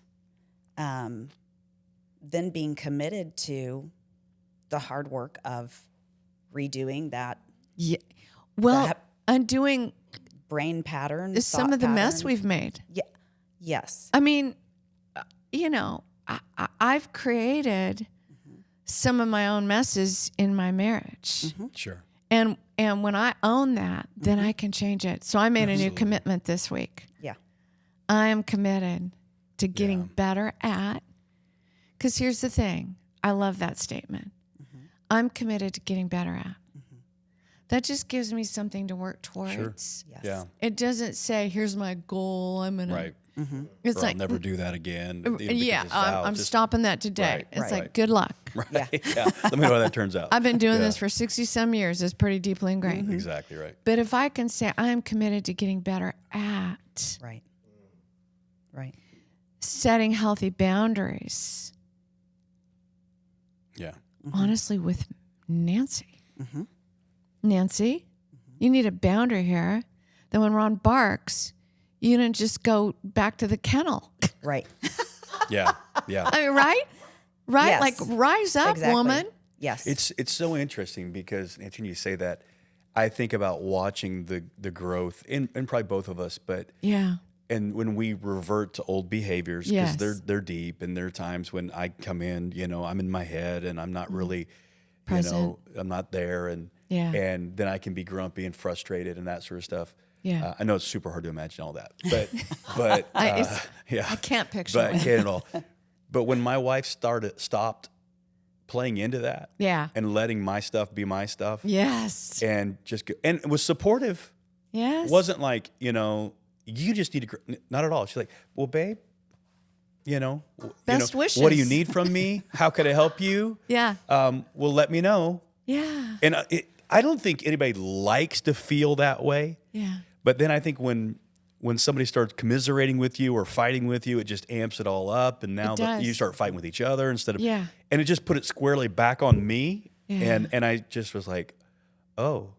S3: then being committed to the hard work of redoing that
S1: Yeah. Well,
S3: that
S1: undoing
S3: brain pattern,
S1: some
S3: thought
S1: of the mess
S3: pattern.
S1: we've made.
S3: Yeah. Yes.
S1: I mean, I've created some of my own messes in my marriage.
S2: Sure.
S1: And when I own that, then I can change it. So I made a new commitment this week.
S3: Yeah.
S1: I am committed to getting better at, because here's the thing. I love that statement. I'm committed to getting better at. That just gives me something to work towards.
S2: Sure.
S3: Yes.
S2: Yeah.
S1: It doesn't say, here's my goal. I'm going to.
S2: Right.
S1: It's
S2: Or
S1: like,
S2: I'll never do that again.
S1: yeah, I'm stopping that today.
S2: Right,
S1: It's
S2: right.
S1: like, good luck.
S2: Right.
S3: Yeah.
S2: Yeah. Let me know how that turns out.
S1: I've been doing
S2: Yeah.
S1: this for 60 some years. It's pretty deeply ingrained.
S2: Exactly right.
S1: But if I can say I'm committed to getting better at
S3: Right. Right.
S1: setting healthy boundaries,
S2: Yeah.
S1: honestly, with Nancy. Nancy, you need a boundary here. Then when Ron barks, you didn't just go back to the kennel.
S3: Right.
S2: Yeah. Yeah.
S1: I mean, right? Right?
S3: Yes.
S1: Like, rise up,
S3: Exactly.
S1: woman.
S3: Yes.
S2: It's so interesting because, Anthony, you say that, I think about watching the growth in probably both of us, but
S1: Yeah.
S2: and when we revert to old behaviors, because
S1: Yes.
S2: they're deep, and there are times when I come in, I'm in my head and I'm not really,
S1: Present.
S2: I'm not there, and
S1: Yeah.
S2: and then I can be grumpy and frustrated and that sort of stuff.
S1: Yeah.
S2: I know it's super hard to imagine all that, but yeah,
S1: I can't picture
S2: but I
S1: it.
S2: can't at all. But when my wife stopped playing into that,
S1: Yeah.
S2: and letting my stuff be my stuff,
S1: Yes.
S2: and and was supportive.
S1: Yes.
S2: Wasn't like, you just need to, not at all. She's like, well, babe,
S1: Best wishes.
S2: what do you need from me? How could I help you?
S1: Yeah.
S2: Well, let me know.
S1: Yeah.
S2: And I don't think anybody likes to feel that way.
S1: Yeah.
S2: But then I think when somebody starts commiserating with you or fighting with you, it just amps it all up. And now
S1: It does.
S2: you start fighting with each other instead of,
S1: Yeah.
S2: and it just put it squarely back on me.
S1: Yeah.
S2: And I just was like, oh,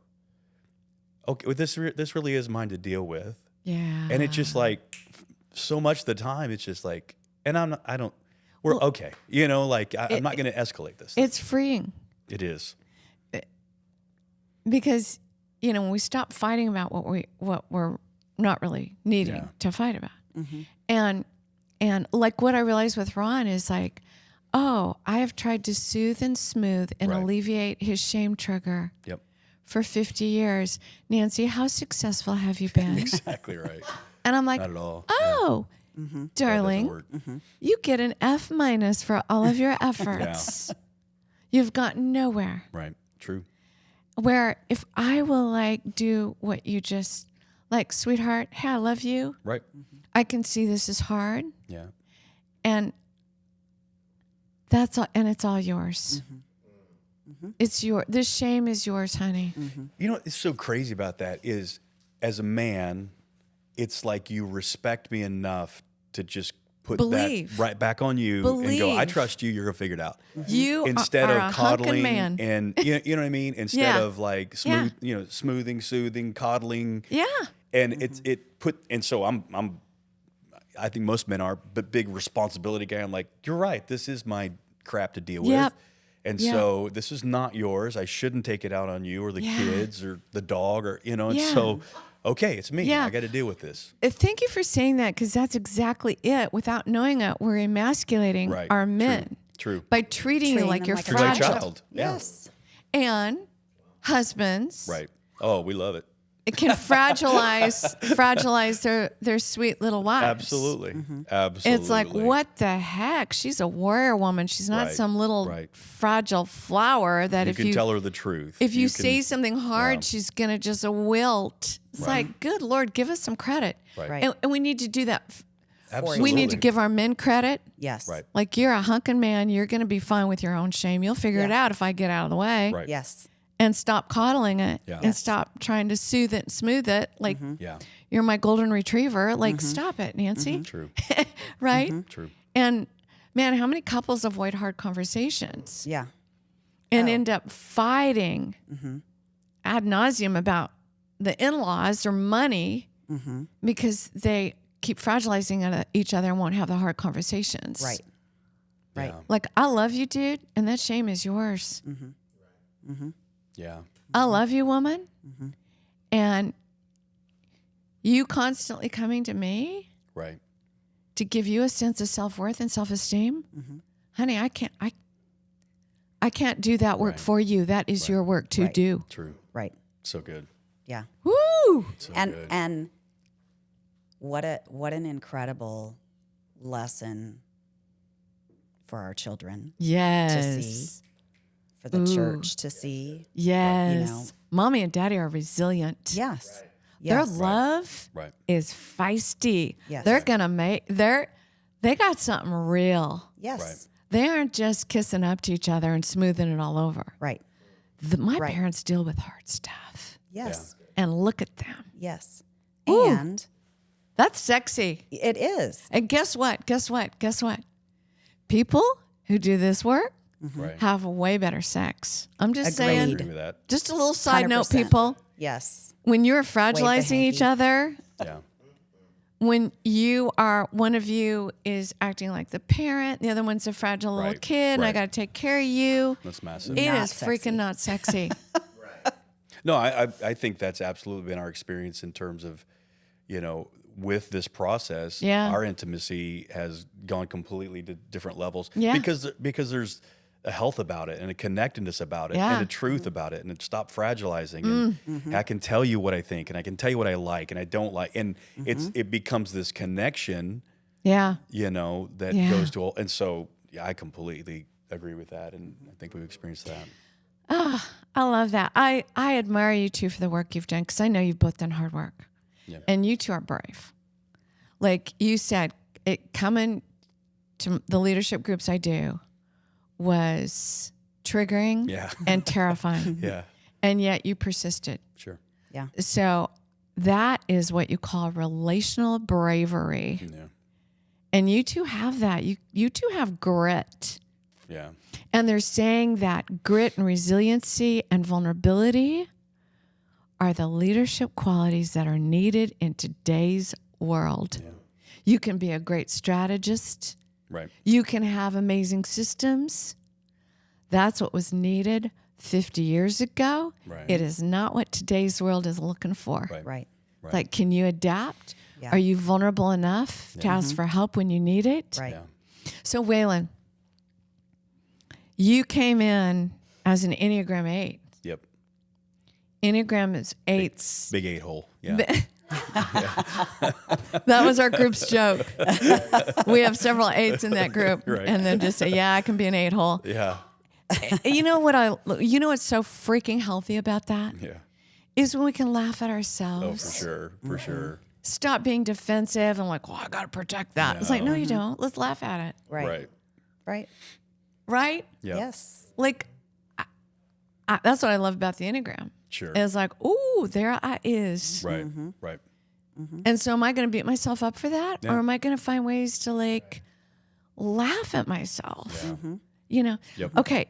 S2: okay, well, this really is mine to deal with.
S1: Yeah.
S2: And it's just like, so much of the time, it's just like, and we're okay. I'm not going to escalate this.
S1: It's freeing
S2: It is.
S1: because, when we stop fighting about what we're not really needing
S2: Yeah.
S1: to fight about. And like what I realized with Ron is like, oh, I have tried to soothe and smooth and
S2: Right.
S1: alleviate his shame trigger
S2: Yep.
S1: for 50 years. Nancy, how successful have you been?
S2: Exactly right.
S1: And I'm like,
S2: Not at all.
S1: oh,
S2: That
S1: darling,
S2: doesn't work.
S1: you get an F- for all of your efforts. You've gotten nowhere.
S2: Right. True.
S1: Where if I will do what you just sweetheart, hey, I love you.
S2: Right.
S1: I can see this is hard,
S2: Yeah.
S1: and that's all, and it's all yours. It's this shame is yours, honey.
S2: It's so crazy about that is, as a man, it's like you respect me enough to just put
S1: Believe.
S2: that right back on you and go, I
S1: Believe.
S2: trust you, you're gonna figure it out.
S1: You
S2: Instead
S1: are
S2: of
S1: a hunkin'
S2: coddling
S1: man.
S2: and you know what I mean? Instead
S1: Yeah.
S2: of smoothing, soothing, coddling.
S1: Yeah,
S2: And I think most men are, but big responsibility guy. I'm like, you're right. This is my crap to deal
S1: Yep.
S2: with. And
S1: Yep.
S2: so this is not yours. I shouldn't take it out on you or the
S1: Yeah.
S2: kids or the dog or, and
S1: Yeah.
S2: so, okay, it's me.
S1: Yeah.
S2: I got to deal with this.
S1: Thank you for saying that, because that's exactly it. Without knowing it, we're emasculating
S2: Right.
S1: our men
S2: True.
S1: by treating you like
S3: them
S1: you're
S3: like a
S2: Treat like a
S1: fragile.
S2: child. Yeah.
S3: Yes.
S1: And husbands,
S2: Right. Oh, we love it.
S1: it can fragilize their sweet little wives.
S2: Absolutely. Absolutely.
S1: It's like, what the heck? She's a warrior woman. She's not
S2: Right,
S1: some little
S2: right.
S1: fragile flower that
S2: You
S1: if
S2: can
S1: you
S2: tell her the truth.
S1: if you
S2: can-
S1: say something hard,
S2: yeah.
S1: she's gonna just wilt. It's like, good Lord, give us some credit.
S2: Right.
S3: Right.
S1: And we need to do that
S2: Absolutely.
S1: We need to give our men credit.
S3: Yes.
S2: Right.
S1: Like, you're a hunkin' man. You're going to be fine with your own shame. You'll figure it
S3: Yeah.
S1: out if I get out of the way.
S2: Right.
S3: Yes.
S1: And stop coddling it.
S2: Yeah.
S1: And
S3: Yes.
S1: stop trying to soothe it and smooth it. Like,
S2: Yeah.
S1: you're my golden retriever. Like, stop it, Nancy.
S2: True.
S1: Right?
S2: True.
S1: And man, how many couples avoid hard conversations
S3: Yeah.
S1: and end up fighting ad nauseum about the in-laws or money because they keep fragilizing each other and won't have the hard conversations.
S3: Right. Right.
S2: Yeah.
S1: Like, I love you, dude, and that shame is yours.
S2: Yeah.
S1: I love you, woman. And you constantly coming to me
S2: Right.
S1: to give you a sense of self-worth and self-esteem. Honey, I can't do that work
S2: Right.
S1: for you. That is your work to
S3: Right.
S1: do.
S2: True.
S3: Right.
S2: So good.
S3: Yeah.
S1: Woo!
S2: So
S3: And
S2: good.
S3: and what an incredible lesson for our children,
S1: Yes.
S3: for the
S1: Ooh.
S3: church to see.
S1: Yes.
S3: know.
S1: Mommy and daddy are resilient.
S3: Yes.
S1: Their
S3: Yes.
S1: love
S2: Right.
S1: is feisty.
S3: Yes.
S1: They're going to they got something real.
S3: Yes.
S2: Right.
S1: They aren't just kissing up to each other and smoothing it all over.
S3: Right.
S1: My
S3: Right.
S1: parents deal with hard stuff.
S3: Yes.
S1: And look at them.
S3: Yes.
S1: Ooh.
S3: And
S1: That's sexy.
S3: it is.
S1: And guess what? People who do this work
S2: Right.
S1: have way better sex. I'm just
S3: Agreed.
S2: I
S1: saying,
S2: agree with that.
S1: just a little side note,
S3: 100%.
S1: people.
S3: Yes.
S1: When you're fragilizing each
S3: hanky.
S1: other,
S2: Yeah.
S1: when one of you is acting like the parent, the other one's a fragile little
S2: Right,
S1: kid, and I
S2: right.
S1: got to take care of you.
S2: That's massive.
S1: It is
S3: Not sexy.
S1: freaking not sexy.
S2: No, I think that's absolutely been our experience in terms of, with this process.
S1: Yeah.
S2: Our intimacy has gone completely to different levels.
S1: Yeah.
S2: Because there's a health about it and a connectedness about it
S1: Yeah.
S2: and a truth about it, and it stop fragilizing. And I can tell you what I think, and I can tell you what I like and I don't like, and it becomes this connection,
S1: Yeah.
S2: that
S1: Yeah.
S2: goes to all. And so, yeah, I completely agree with that, and I think we've experienced that.
S1: I love that. I admire you two for the work you've done because I know you've both done hard work.
S2: Yeah.
S1: And you two are brave. Like you said, coming to the leadership groups I do was triggering
S2: Yeah.
S1: and terrifying.
S2: Yeah,
S1: And yet you persisted.
S2: sure.
S3: Yeah.
S1: So that is what you call relational bravery.
S2: Yeah,
S1: And you two have that. You two have grit.
S2: yeah,
S1: And they're saying that grit and resiliency and vulnerability are the leadership qualities that are needed in today's world.
S2: yeah.
S1: You can be a great strategist.
S2: Right.
S1: You can have amazing systems. That's what was needed 50 years ago.
S2: Right.
S1: It is not what today's world is looking for.
S2: Right.
S3: Right.
S2: Right.
S1: Like, can you adapt?
S3: Yeah.
S1: Are you vulnerable enough to ask for help when you need it?
S3: Right.
S2: Yeah.
S1: So, Waylon, you came in as an Enneagram 8.
S2: Yep.
S1: Enneagram is 8s.
S2: Big 8-hole. Yeah.
S1: That was our group's joke. We have several 8s in that group.
S2: Right.
S1: And then just say, yeah, I can be an 8-hole.
S2: Yeah.
S1: You know what's so freaking healthy about that?
S2: Yeah.
S1: Is when we can laugh at
S2: Oh,
S1: ourselves.
S2: for sure. For sure.
S1: Stop being defensive and like, well, I got to protect that. It's like, no, you don't. Let's laugh at it.
S3: Right.
S2: Right.
S3: Right.
S1: Right?
S2: Yeah.
S3: Yes.
S1: Like, that's what I love about the Enneagram.
S2: Sure.
S1: It's like, ooh, there I is.
S2: Right. Right.
S1: And so am I going to beat myself up for that?
S2: Yeah.
S1: Or am I going to find ways to like laugh at myself?
S2: Yeah.
S1: You know?
S2: Yep.
S1: Okay.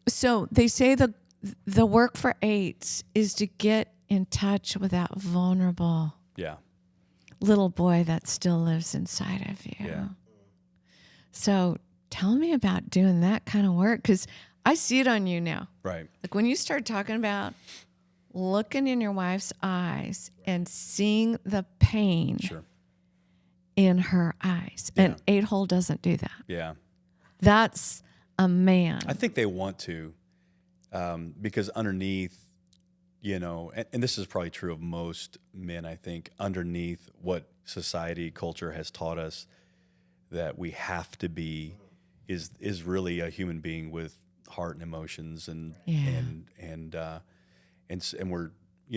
S1: So they say the work for 8s is to get in touch with that vulnerable
S2: Yeah.
S1: little boy that still lives inside of you.
S2: Yeah.
S1: So tell me about doing that kind of work, because I see it on you now.
S2: Right.
S1: Like when you start talking about looking in your wife's eyes and seeing the pain
S2: Sure.
S1: in her eyes. An 8-hole doesn't do that.
S2: Yeah.
S1: That's a man.
S2: I think they want to, because underneath, and this is probably true of most men, I think, underneath what society, culture has taught us that we have to be is really a human being with heart and emotions and
S1: Yeah.
S2: and we're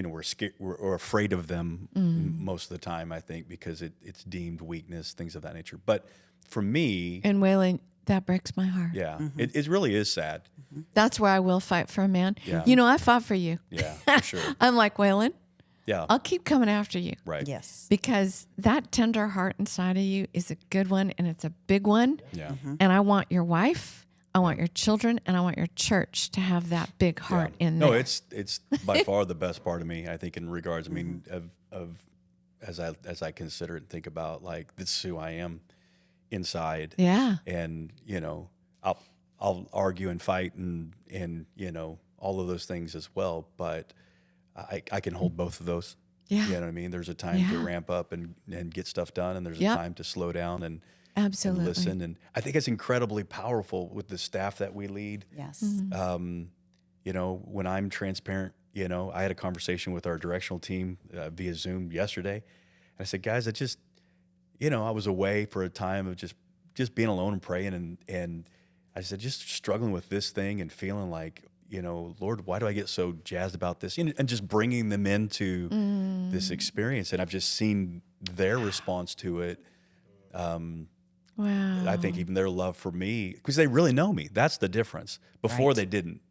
S2: we're scared, we're afraid of them most of the time, I think, because it's deemed weakness, things of that nature. But for me,
S1: And Waylon, that breaks my heart.
S2: yeah, it really is sad.
S1: That's where I will fight for a man.
S2: Yeah.
S1: I fought for you.
S2: Yeah, for sure.
S1: I'm like, Waylon,
S2: Yeah,
S1: I'll keep coming after you.
S2: right.
S3: Yes.
S1: Because that tender heart inside of you is a good one, and it's a big one.
S2: Yeah.
S1: And I want your wife, I want your children, and I want your church to have that big heart in there.
S2: No, it's by far the best part of me, I think, in regards. I mean, of as I consider it and think about, like, this is who I am inside.
S1: Yeah.
S2: And I'll argue and fight and all of those things as well. But I can hold both of those.
S1: Yeah.
S2: You know what I mean? There's a time to ramp up and get stuff done, and there's a time to slow down and
S1: Absolutely.
S2: listen. And I think it's incredibly powerful with the staff that we lead.
S3: Yes.
S2: When I'm transparent, I had a conversation with our directional team via Zoom yesterday. And I said, guys, I was away for a time of just being alone and praying. And I said, just struggling with this thing and feeling like, Lord, why do I get so jazzed about this? And just bringing them into this experience. And I've just seen their response to it.
S1: Wow.
S2: I think even their love for me, because they really know me. That's the difference. Before
S3: Right.
S2: they didn't.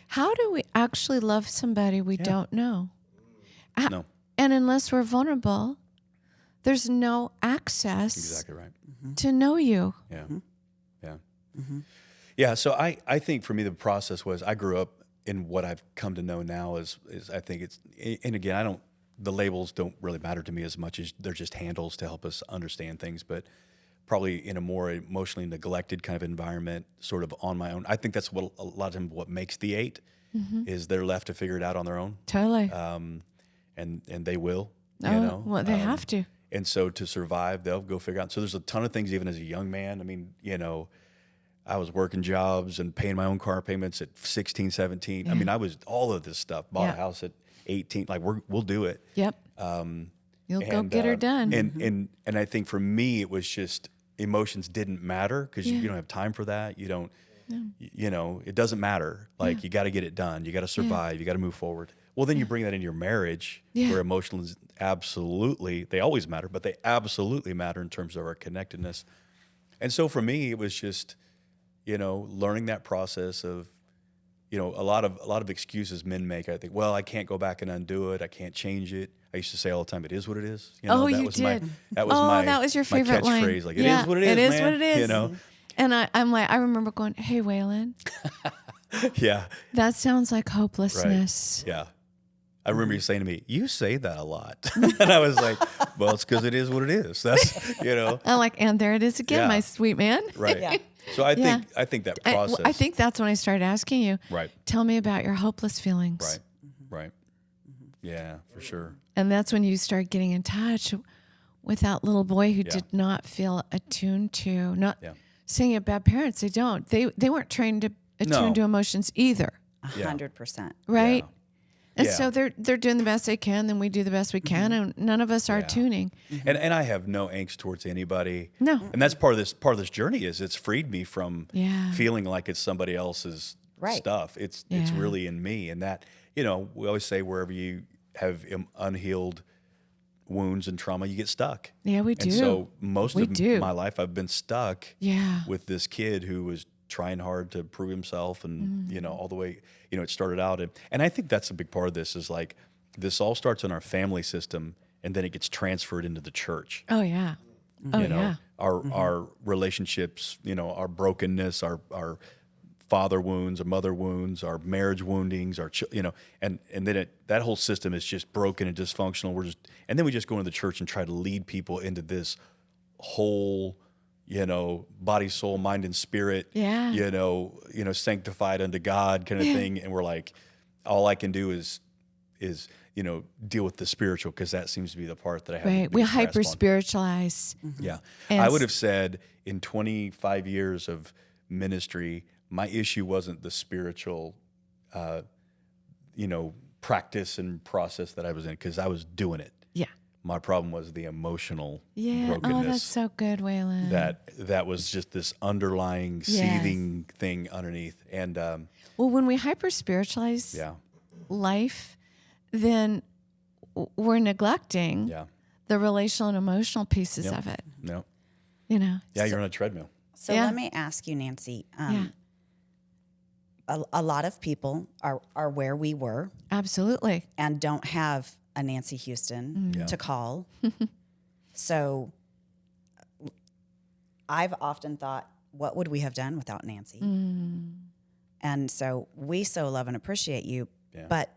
S1: How do we actually love somebody we don't know?
S2: No.
S1: And unless we're vulnerable, there's no access
S2: Exactly right.
S1: to know you.
S2: Yeah. Yeah. Yeah. So I think for me, the process was I grew up in what I've come to know now is I think it's, and again, the labels don't really matter to me as much as they're just handles to help us understand things, but probably in a more emotionally neglected kind of environment, sort of on my own. I think that's what a lot of times what makes the 8 is they're left to figure it out on their own.
S1: Totally.
S2: And they will,
S1: Well, they have to.
S2: And so to survive, they'll go figure out. So there's a ton of things, even as a young man. I mean, I was working jobs and paying my own car payments at 16, 17. I mean, I was all of this stuff. Bought a house at 18. Like we'll do it.
S1: Yep. You'll go get her done.
S2: And I think for me, it was just emotions didn't matter because you don't have time for that. You don't, it doesn't matter. Like you got to get it done. You got to survive. You got to move forward. Well, then you bring that into your marriage where emotions absolutely, they always matter, but they absolutely matter in terms of our connectedness. And so for me, it was just, learning that process of, a lot of excuses men make. I think, well, I can't go back and undo it. I can't change it. I used to say all the time, it is what it is.
S1: You
S2: was
S1: did.
S2: That was
S1: that was your favorite line.
S2: Catchphrase. Like, it is what it is,
S1: It is
S2: man.
S1: what it is. And I'm like, I remember going, hey, Waylon,
S2: Yeah.
S1: that sounds like hopelessness.
S2: Yeah. I remember you saying to me, you say that a lot. And I was like, well, it's because it is what it is. That's,
S1: I'm like, and there it is again,
S2: Yeah.
S1: my sweet man.
S2: Right.
S3: Yeah.
S2: So I think that process.
S1: I think that's when I started asking you,
S2: Right.
S1: tell me about your hopeless feelings.
S2: Right. Right. Yeah, for sure.
S1: And that's when you start getting in touch with that little boy who did not feel attuned to, not saying it bad parents, they don't. They weren't trained to attune to emotions either.
S3: 100%.
S1: Right?
S2: Yeah.
S1: And
S2: Yeah.
S1: so they're doing the best they can, then we do the best we can, and none of us are tuning.
S2: And I have no angst towards anybody.
S1: No.
S2: And that's part of this journey is it's freed me from
S1: Yeah.
S2: feeling like it's somebody else's stuff. It's really in me. And that, we always say wherever you have unhealed wounds and trauma, you get stuck.
S1: Yeah, we do.
S2: And so most
S1: We
S2: of
S1: do.
S2: my life I've been stuck
S1: Yeah.
S2: with this kid who was trying hard to prove himself and, all the way, it started out. And I think that's a big part of this is like, this all starts in our family system and then it gets transferred into the church.
S1: Oh, yeah. Oh, yeah.
S2: Our relationships, our brokenness, our father wounds, our mother wounds, our marriage woundings, and then that whole system is just broken and dysfunctional. And then we just go into the church and try to lead people into this whole, body, soul, mind, and spirit, sanctified unto God kind of thing. And we're like, all I can do is deal with the spiritual because that seems to be the part that I have.
S1: Right. We
S2: grasp on.
S1: hyper spiritualize.
S2: Yeah.
S1: And
S2: I would have said in 25 years of ministry, my issue wasn't the spiritual, practice and process that I was in because I was doing it.
S1: Yeah.
S2: My problem was the emotional
S1: Yeah.
S2: brokenness.
S1: Oh, that's so good, Waylon.
S2: That was just this underlying seething thing underneath. And
S1: well, when we hyper spiritualize life, then we're neglecting
S2: Yeah.
S1: the relational and emotional pieces
S2: Yep.
S1: of it.
S2: No.
S1: You know.
S2: Yeah, you're on a treadmill.
S3: So
S1: Yeah.
S3: let me ask you, Nancy.
S1: Yeah.
S3: A lot of people are where we were
S1: Absolutely.
S3: and don't have a Nancy Houston
S2: Yeah.
S3: to call. So I've often thought, what would we have done without Nancy? And so we so love and appreciate you,
S2: Yeah.
S3: but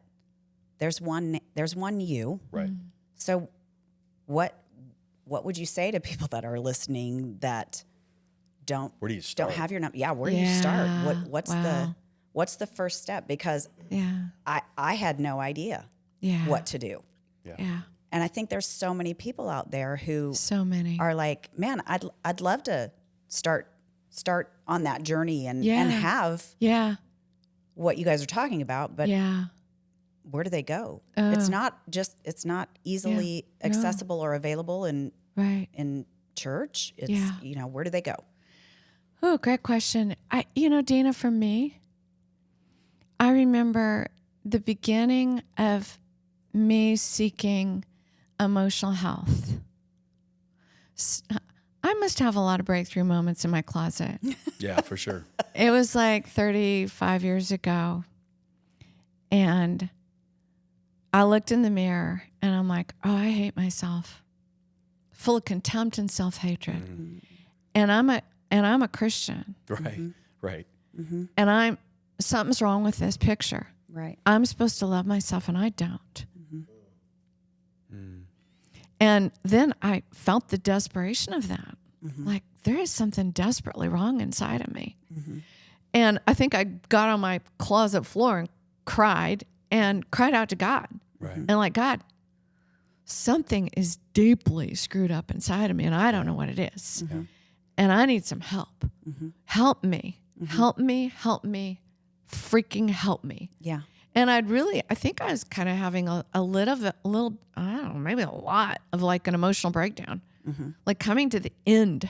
S3: there's one you.
S2: Right.
S3: So what would you say to people that are listening that don't
S2: Where do you start?
S3: don't have your number? Yeah, where do you start?
S1: Wow.
S3: What's the first step? Because
S1: Yeah.
S3: I had no idea
S1: Yeah.
S3: what to do.
S1: Yeah.
S3: And I think there's so many people out there who
S1: So many.
S3: are like, man, I'd love to start on that journey and
S1: Yeah.
S3: have
S1: Yeah.
S3: what you guys are talking about, but
S1: Yeah.
S3: where do they go?
S1: Oh.
S3: It's not easily
S1: Yeah. No.
S3: accessible or available in
S1: Right.
S3: church. It's
S1: Yeah.
S3: where do they go?
S1: Oh, great question. Dana, for me, I remember the beginning of me seeking emotional health. I must have a lot of breakthrough moments in my closet.
S2: Yeah, for sure.
S1: It was like 35 years ago. And I looked in the mirror and I'm like, oh, I hate myself. Full of contempt and self-hatred. And I'm a Christian.
S2: Right. Right.
S1: And something's wrong with this picture.
S3: Right.
S1: I'm supposed to love myself and I don't. And then I felt the desperation of that. Like there is something desperately wrong inside of me. And I think I got on my closet floor and cried out to God.
S2: Right.
S1: And like, God, something is deeply screwed up inside of me and I don't know what it is. And I need some help. Help me. Help me. Help me. Freaking help me.
S3: Yeah.
S1: And I think I was kind of having a little, I don't know, maybe a lot of like an emotional breakdown, like coming to the end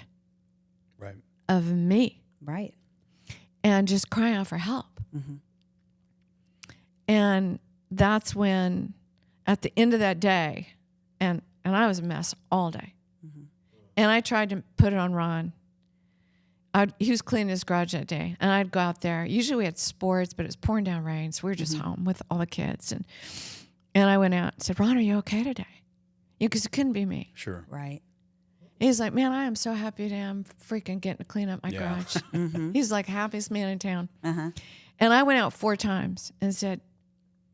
S2: Right.
S1: of me
S3: Right.
S1: and just crying out for help. And that's when, at the end of that day, and I was a mess all day. And I tried to put it on Ron. He was cleaning his garage that day, and I'd go out there. Usually we had sports, but it was pouring down rain, so we were just home with all the kids. And I went out and said, Ron, are you okay today? Because it couldn't be me.
S2: Sure.
S3: Right.
S1: He's like, man, I am so happy today. I'm freaking getting to clean up my
S2: Yeah.
S1: garage. He's like happiest man in town.
S3: Uh-huh.
S1: And I went out 4 times and said,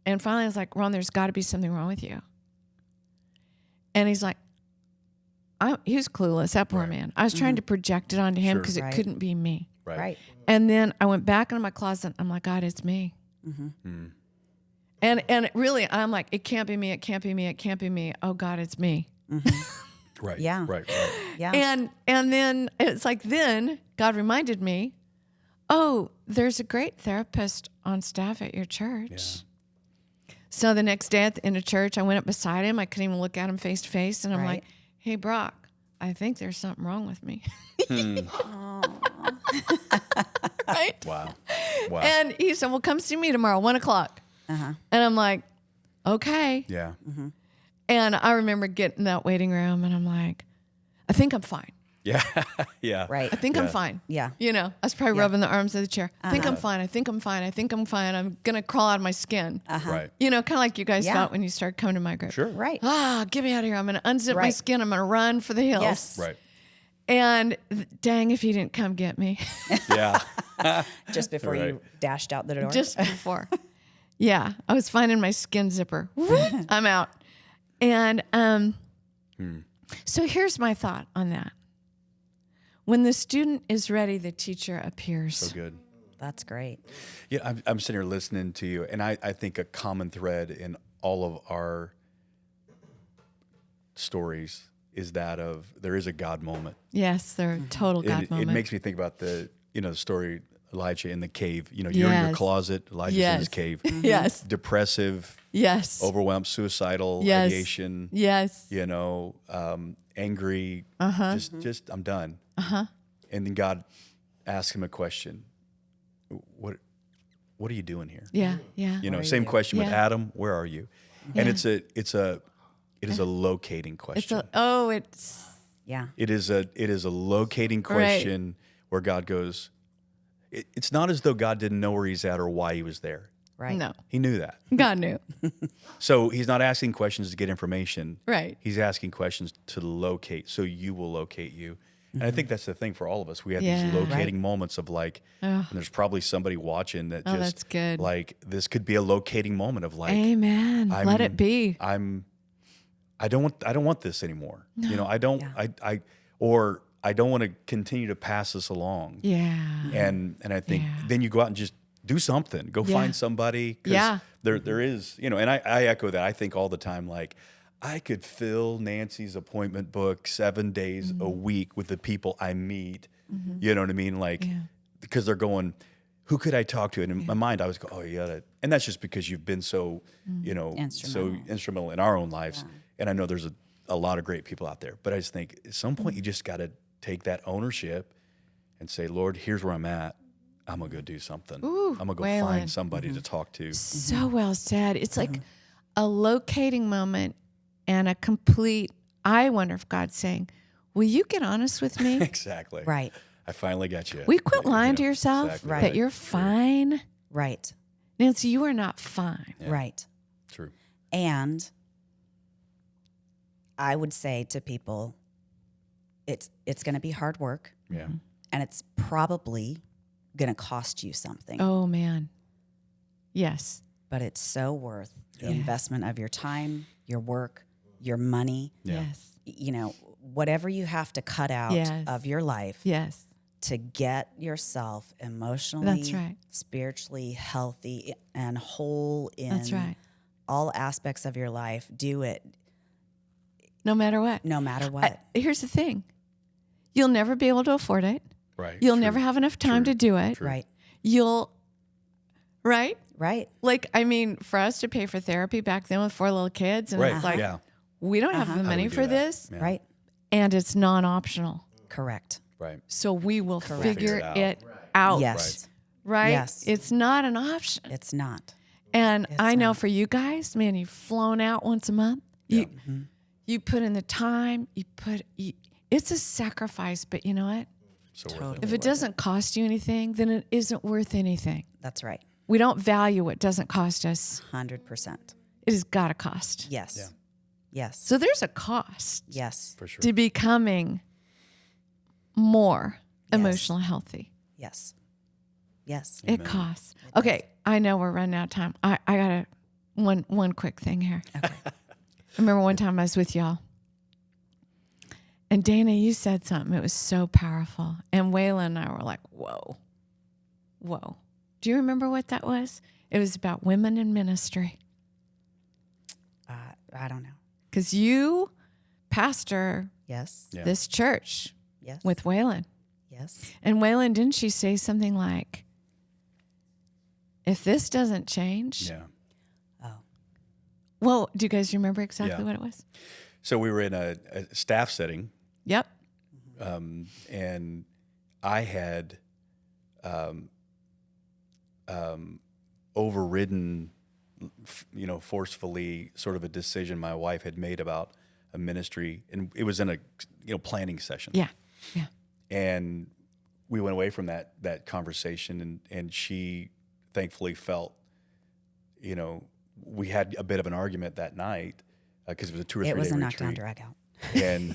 S1: and finally I was like, Ron, there's got to be something wrong with you. And he's like, he was clueless, that poor man. I was trying to project it onto him
S2: Sure.
S1: because
S3: Right.
S1: it couldn't be me.
S2: Right.
S3: Right.
S1: And then I went back into my closet. I'm like, God, it's me. And really, I'm like, it can't be me. It can't be me. It can't be me. Oh God, it's me.
S2: Right.
S3: Yeah.
S2: Right. Right.
S3: Yeah.
S1: And then it's like, then God reminded me, oh, there's a great therapist on staff at your church. So the next day at the end of church, I went up beside him. I couldn't even look at him face to face. And I'm
S3: Right.
S1: like, hey, Brock, I think there's something wrong with me. Right?
S2: Wow. Wow.
S1: And he said, well, come see me tomorrow, 1:00. And I'm like, okay.
S2: yeah.
S1: And I remember getting in that waiting room and I'm like, I think I'm fine.
S2: Yeah. Yeah.
S3: Right.
S1: I think I'm
S2: Yeah.
S1: fine.
S3: Yeah.
S1: You know, I was probably rubbing the arms of the chair. I think I'm fine. I think I'm fine. I think I'm fine. I'm going to crawl out of my skin.
S2: Right.
S1: You know, kind of like you guys
S3: Yeah.
S1: felt when you started coming to my group.
S2: Sure.
S3: Right.
S1: Get me out of here. I'm going to unzip my
S3: Right.
S1: skin. I'm going to run for the hills.
S3: Yes.
S2: Right.
S1: And dang, if he didn't come get me
S2: Yeah.
S3: Just before
S2: Right.
S3: you dashed out the door.
S1: just before. Yeah, I was finding my skin zipper. I'm out. And so here's my thought on that. When the student is ready, the teacher appears.
S2: So good.
S3: That's great.
S2: Yeah, I'm sitting here listening to you, and I think a common thread in all of our stories is that of there is a God moment.
S1: Yes, they're a total God
S2: It
S1: moment.
S2: makes me think about the story Elijah in the cave. You're in your
S1: Yes.
S2: closet, Elijah's in his
S1: Yes.
S2: cave.
S1: Yes.
S2: Depressive,
S1: Yes.
S2: overwhelmed, suicidal,
S1: Yes.
S2: ideation.
S1: Yes.
S2: Angry. Just I'm done. And then God asks him a question. What are you doing here?
S1: Yeah. Yeah.
S2: Same question with
S1: Yeah.
S2: Adam. Where are you? And it's a It is a locating question.
S1: It's
S3: Yeah.
S2: It is a locating question where God goes. It's not as though God didn't know where he's at or why he was there.
S3: Right.
S1: no.
S2: He knew that.
S1: God knew.
S2: So he's not asking questions to get information.
S1: Right.
S2: He's asking questions to locate, so you will locate you. And I think that's the thing for all of us. We have these locating moments of like, and there's probably somebody watching that just
S1: that's good.
S2: like this could be a locating moment of like,
S1: Amen. Let it be.
S2: I don't want this anymore. You know, I don't want to continue to pass this along.
S1: Yeah.
S2: And I think then you go out and just do something. Go find somebody. 'Cause there is, you know, and I echo that. I think all the time, like, I could fill Nancy's appointment book 7 days a week with the people I meet. You know what I mean? Like, because they're going, who could I talk to? And in my mind, I was going, oh, you gotta, and that's just because you've been so, you know, so instrumental in our own lives. And I know there's a lot of great people out there, but I just think at some point you just got to take that ownership and say, Lord, here's where I'm at. I'm going to go do something. I'm going to go
S1: Waylon.
S2: find somebody to talk to.
S1: So well said. It's like a locating moment and a complete, I wonder if God's saying, will you get honest with me?
S2: Exactly.
S3: Right.
S2: I finally got you.
S1: Will you quit lying to yourself
S2: exactly
S1: that you're fine?
S3: Right.
S1: Nancy, you are not fine.
S3: Right.
S2: True.
S3: And I would say to people, it's going to be hard work.
S2: Yeah.
S3: And it's probably going to cost you something.
S1: Oh, man. Yes.
S3: But it's so worth the investment of your time, your work, your money.
S2: Yeah.
S1: Yes.
S3: You know, whatever you have to cut out of your life
S1: Yes.
S3: to get yourself emotionally,
S1: That's right.
S3: spiritually healthy and whole in
S1: That's right.
S3: all aspects of your life. Do it
S1: No matter what.
S3: no matter what.
S1: Here's the thing. You'll never be able to afford it.
S2: Right.
S1: You'll
S2: True.
S1: never have enough time
S2: True.
S1: to do it.
S2: True.
S3: Right.
S1: Right?
S3: Right.
S1: Like, I mean, for us to pay for therapy back then with 4 little kids, and
S2: Right.
S1: it's like,
S2: Yeah.
S1: we don't have the
S2: How do
S1: money
S2: we do
S1: for
S2: that?
S1: this,
S2: Yeah.
S3: Right.
S1: and it's non-optional.
S3: Correct.
S2: Right.
S1: So we will figure
S2: Figure
S1: it
S2: it
S1: out.
S3: Yes.
S1: Right?
S3: Yes.
S1: It's not an option.
S3: It's not.
S1: And I know
S3: not.
S1: for you guys, man, you've flown out once a month. You put in the time. It's a sacrifice, but you know what?
S2: So worth
S3: Totally.
S2: it.
S1: If it doesn't cost you anything, then it isn't worth anything.
S3: That's right.
S1: We don't value what doesn't cost us.
S3: 100%.
S1: It has got to cost.
S3: Yes.
S2: Yeah.
S3: Yes.
S1: So there's a cost
S3: Yes.
S2: For sure.
S1: to becoming more emotional healthy.
S3: Yes. Yes.
S1: It costs. Okay, I know we're running out of time. I got one quick thing here.
S3: Okay.
S1: I remember one time I was with y'all. And Dana, you said something. It was so powerful. And Waylon and I were like, whoa. Whoa. Do you remember what that was? It was about women in ministry.
S3: I don't know.
S1: Because you pastor
S3: Yes.
S2: Yeah.
S1: this church
S3: Yes.
S1: with Waylon.
S3: Yes.
S1: And Waylon, didn't she say something like, if this doesn't change?
S2: Yeah.
S3: Oh.
S1: Well, do you guys remember exactly
S2: Yeah.
S1: what it was?
S2: So we were in a staff setting,
S1: Yep.
S2: and I had overridden, forcefully sort of a decision my wife had made about a ministry, and it was in a planning session.
S1: Yeah. Yeah.
S2: And we went away from that conversation, and she thankfully felt, we had a bit of an argument that night because it was a 2 or 3
S3: It
S2: day
S3: was a
S2: retreat.
S3: knockdown drag out.
S2: And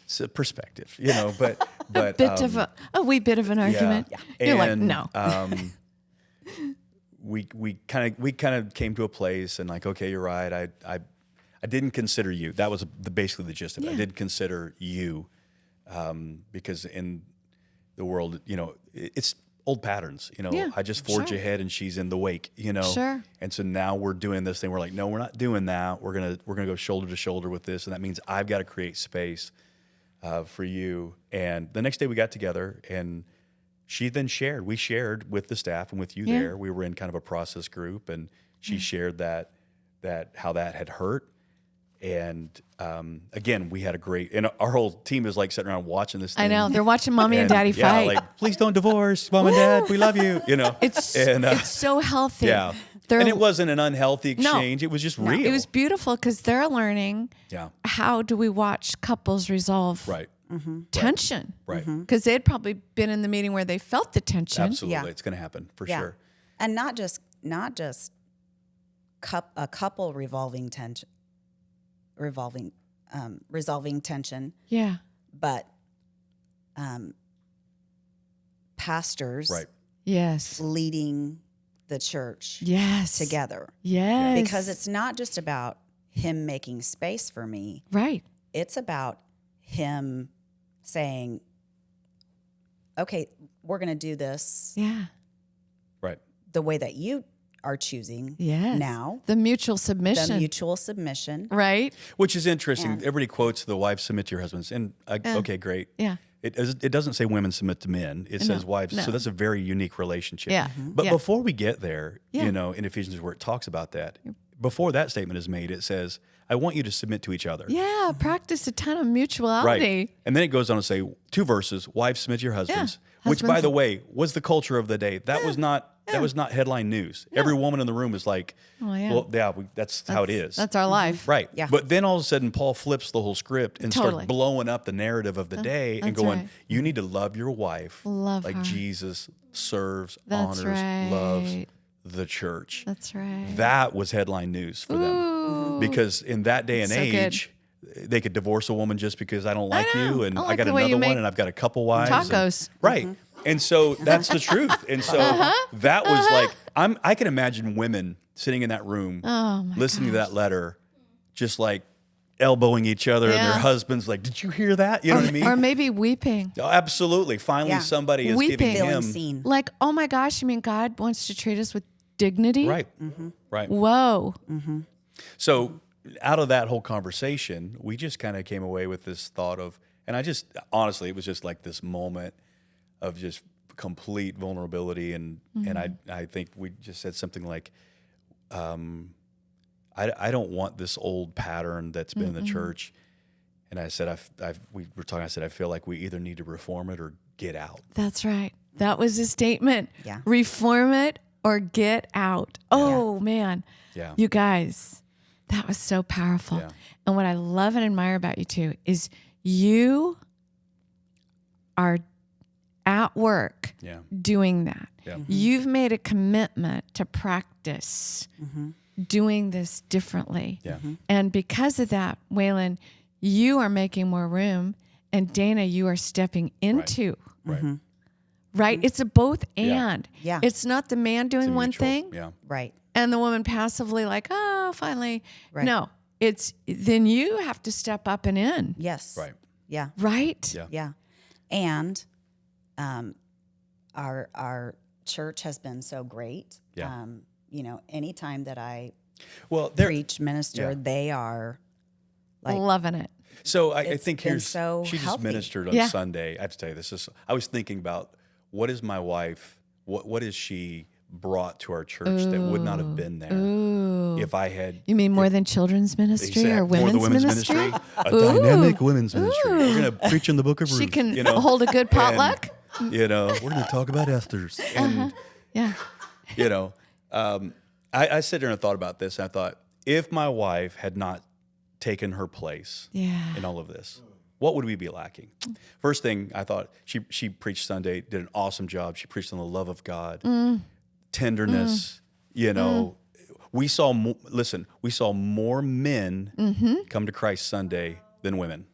S2: it's a perspective, but
S1: A bit of a wee bit of an argument.
S2: Yeah.
S1: You're like,
S2: And,
S1: no.
S2: we kind of came to a place and like, okay, you're right. I didn't consider you. That was basically the gist of it. I didn't consider you because in the world, it's old patterns.
S1: Yeah,
S2: I just forge
S1: sure.
S2: ahead and she's in the wake.
S1: Sure.
S2: And so now we're doing this thing. We're like, no, we're not doing that. We're gonna go shoulder to shoulder with this, and that means I've got to create space for you. And the next day we got together, and she then shared. We shared with the staff and with you there. We were in kind of a process group, and she shared that how that had hurt. And again, we had a great, and our whole team is like sitting around watching this thing.
S1: I know. They're watching mommy and daddy fight.
S2: Like, please don't divorce, mom and dad. We love you.
S1: It's so healthy.
S2: Yeah. And it wasn't an unhealthy exchange. It was just real.
S1: It was beautiful because they're learning how do we watch couples resolve tension.
S2: Right.
S1: Because they'd probably been in the meeting where they felt the tension.
S2: Absolutely.
S3: Yeah.
S2: It's going to happen for sure.
S3: And not just a couple resolving tension,
S1: Yeah.
S3: but pastors
S1: Yes.
S3: leading the church
S1: Yes.
S3: together.
S1: Yes.
S3: Because it's not just about him making space for me.
S1: Right.
S3: It's about him saying, okay, we're going to do this
S1: Yeah.
S2: Right.
S3: the way that you are choosing
S1: Yes.
S3: now.
S1: The mutual submission.
S3: The mutual submission.
S1: Right.
S2: Which is interesting.
S3: And-
S2: Everybody quotes the wives submit to your husbands. And okay, great.
S1: Yeah.
S2: It doesn't say women submit to men. It says wives.
S1: no.
S2: So that's a very unique relationship.
S1: Yeah.
S2: But
S1: Yeah.
S2: before we get there,
S1: Yeah.
S2: you know, in Ephesians where it talks about that, before that statement is made, it says, I want you to submit to each other.
S1: Yeah. Practice a ton of mutuality.
S2: Right. And then it goes on to say, 2 verses, wives submit to your husbands, which by
S1: Husbands-
S2: the way, was the culture of the day. That was not headline news. Every woman in the room was like,
S1: Oh, yeah.
S2: well, yeah, that's how it is.
S1: That's our life.
S2: Right.
S3: Yeah.
S2: But then all of a sudden, Paul flips the whole script and
S1: Totally.
S2: starts blowing up the narrative of the day and
S1: that's
S2: going,
S1: right.
S2: you need to love your wife
S1: Love
S2: like
S1: her.
S2: Jesus serves,
S1: That's
S2: honors, loves
S1: right.
S2: the church.
S1: That's right.
S2: That was headline news for them.
S1: Ooh.
S2: Because in that day and
S1: So good.
S2: age, they could divorce a woman just because I don't like
S1: know.
S2: you and
S1: I
S2: I
S1: like
S2: got
S1: the way you
S2: another
S1: make
S2: one and I've got a couple wives. and-
S1: tacos.
S2: right. And so that's the truth. And so that was like, I can imagine women sitting in that room
S1: Oh, my
S2: listening to that letter, just like elbowing each other and their
S1: Yeah.
S2: husbands like, did you hear that? You know what I mean?
S1: Or maybe weeping.
S2: Oh, absolutely. Finally,
S3: Yeah.
S2: somebody is
S1: Weeping.
S2: giving
S3: Feeling
S2: him.
S3: seen.
S1: Like, oh my gosh, you mean God wants to treat us with dignity?
S2: Right. Right.
S1: Whoa.
S2: So out of that whole conversation, we just kind of came away with this thought of, and I just, honestly, it was just like this moment of just complete vulnerability. And I think we just said something like, I don't want this old pattern that's been in the church. And I said, we were talking, I said, I feel like we either need to reform it or get out.
S1: That's right. That was a statement.
S3: Yeah.
S1: Reform it or get out. Oh, man.
S2: Yeah.
S1: You guys, that was so powerful.
S2: Yeah.
S1: And what I love and admire about you two is you are at work
S2: Yeah.
S1: doing that.
S2: Yeah.
S1: You've made a commitment to practice doing this differently.
S2: Yeah.
S1: And because of that, Waylon, you are making more room. And Dana, you are stepping into.
S2: Right.
S1: Right? It's a both
S2: Yeah.
S1: and.
S3: Yeah.
S1: It's not the man doing
S2: It's a
S1: one
S2: mutual-
S1: thing
S2: Yeah.
S3: Right.
S1: and the woman passively like, oh, finally.
S3: Right.
S1: No, it's then you have to step up and in.
S3: Yes.
S2: Right.
S3: Yeah.
S1: Right?
S2: Yeah.
S3: Yeah. And our church has been so great.
S2: Yeah.
S3: You know, anytime that I
S2: Well, there.
S3: preach, minister,
S2: Yeah.
S3: they are like,
S1: Loving it.
S2: So I
S3: It's
S2: think
S3: been
S2: here's
S3: so
S2: she just
S3: healthy.
S2: ministered on
S1: Yeah.
S2: Sunday. I have to tell you this. I was thinking about what is my wife, what is she brought to our church that would not have been there if I had.
S1: You mean more than children's ministry or
S2: More
S1: women's,
S2: the women's ministry, a dynamic women's ministry. We're going to preach in the book of Ruth.
S1: She can
S2: you know?
S1: hold a good potluck.
S2: And, you know, we're going to talk about Esther's. And,
S1: Yeah.
S2: you know, I sat there and thought about this. And I thought, if my wife had not taken her place
S1: Yeah.
S2: in all of this, what would we be lacking? First thing I thought, she preached Sunday, did an awesome job. She preached on the love of God, tenderness. You know, we saw more men come to Christ Sunday than women.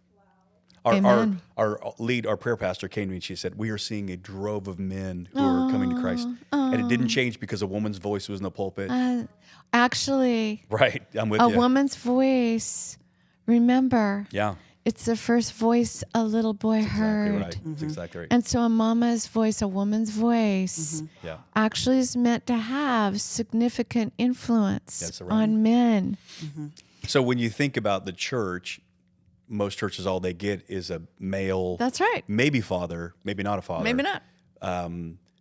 S1: Amen.
S2: Our prayer pastor came to me and she said, we are seeing a drove of men who are coming to Christ. And it didn't change because a woman's voice was in the pulpit.
S1: Actually,
S2: Right. I'm with
S1: a
S2: you.
S1: woman's voice, remember,
S2: Yeah.
S1: it's the first voice a little boy heard.
S2: Exactly right. That's exactly right.
S1: And so a mama's voice, a woman's voice,
S2: Yeah.
S1: actually is meant to have significant influence
S2: That's right.
S1: on men.
S2: So when you think about the church, most churches, all they get is a male,
S1: That's right.
S2: maybe father, maybe not a father.
S1: Maybe not.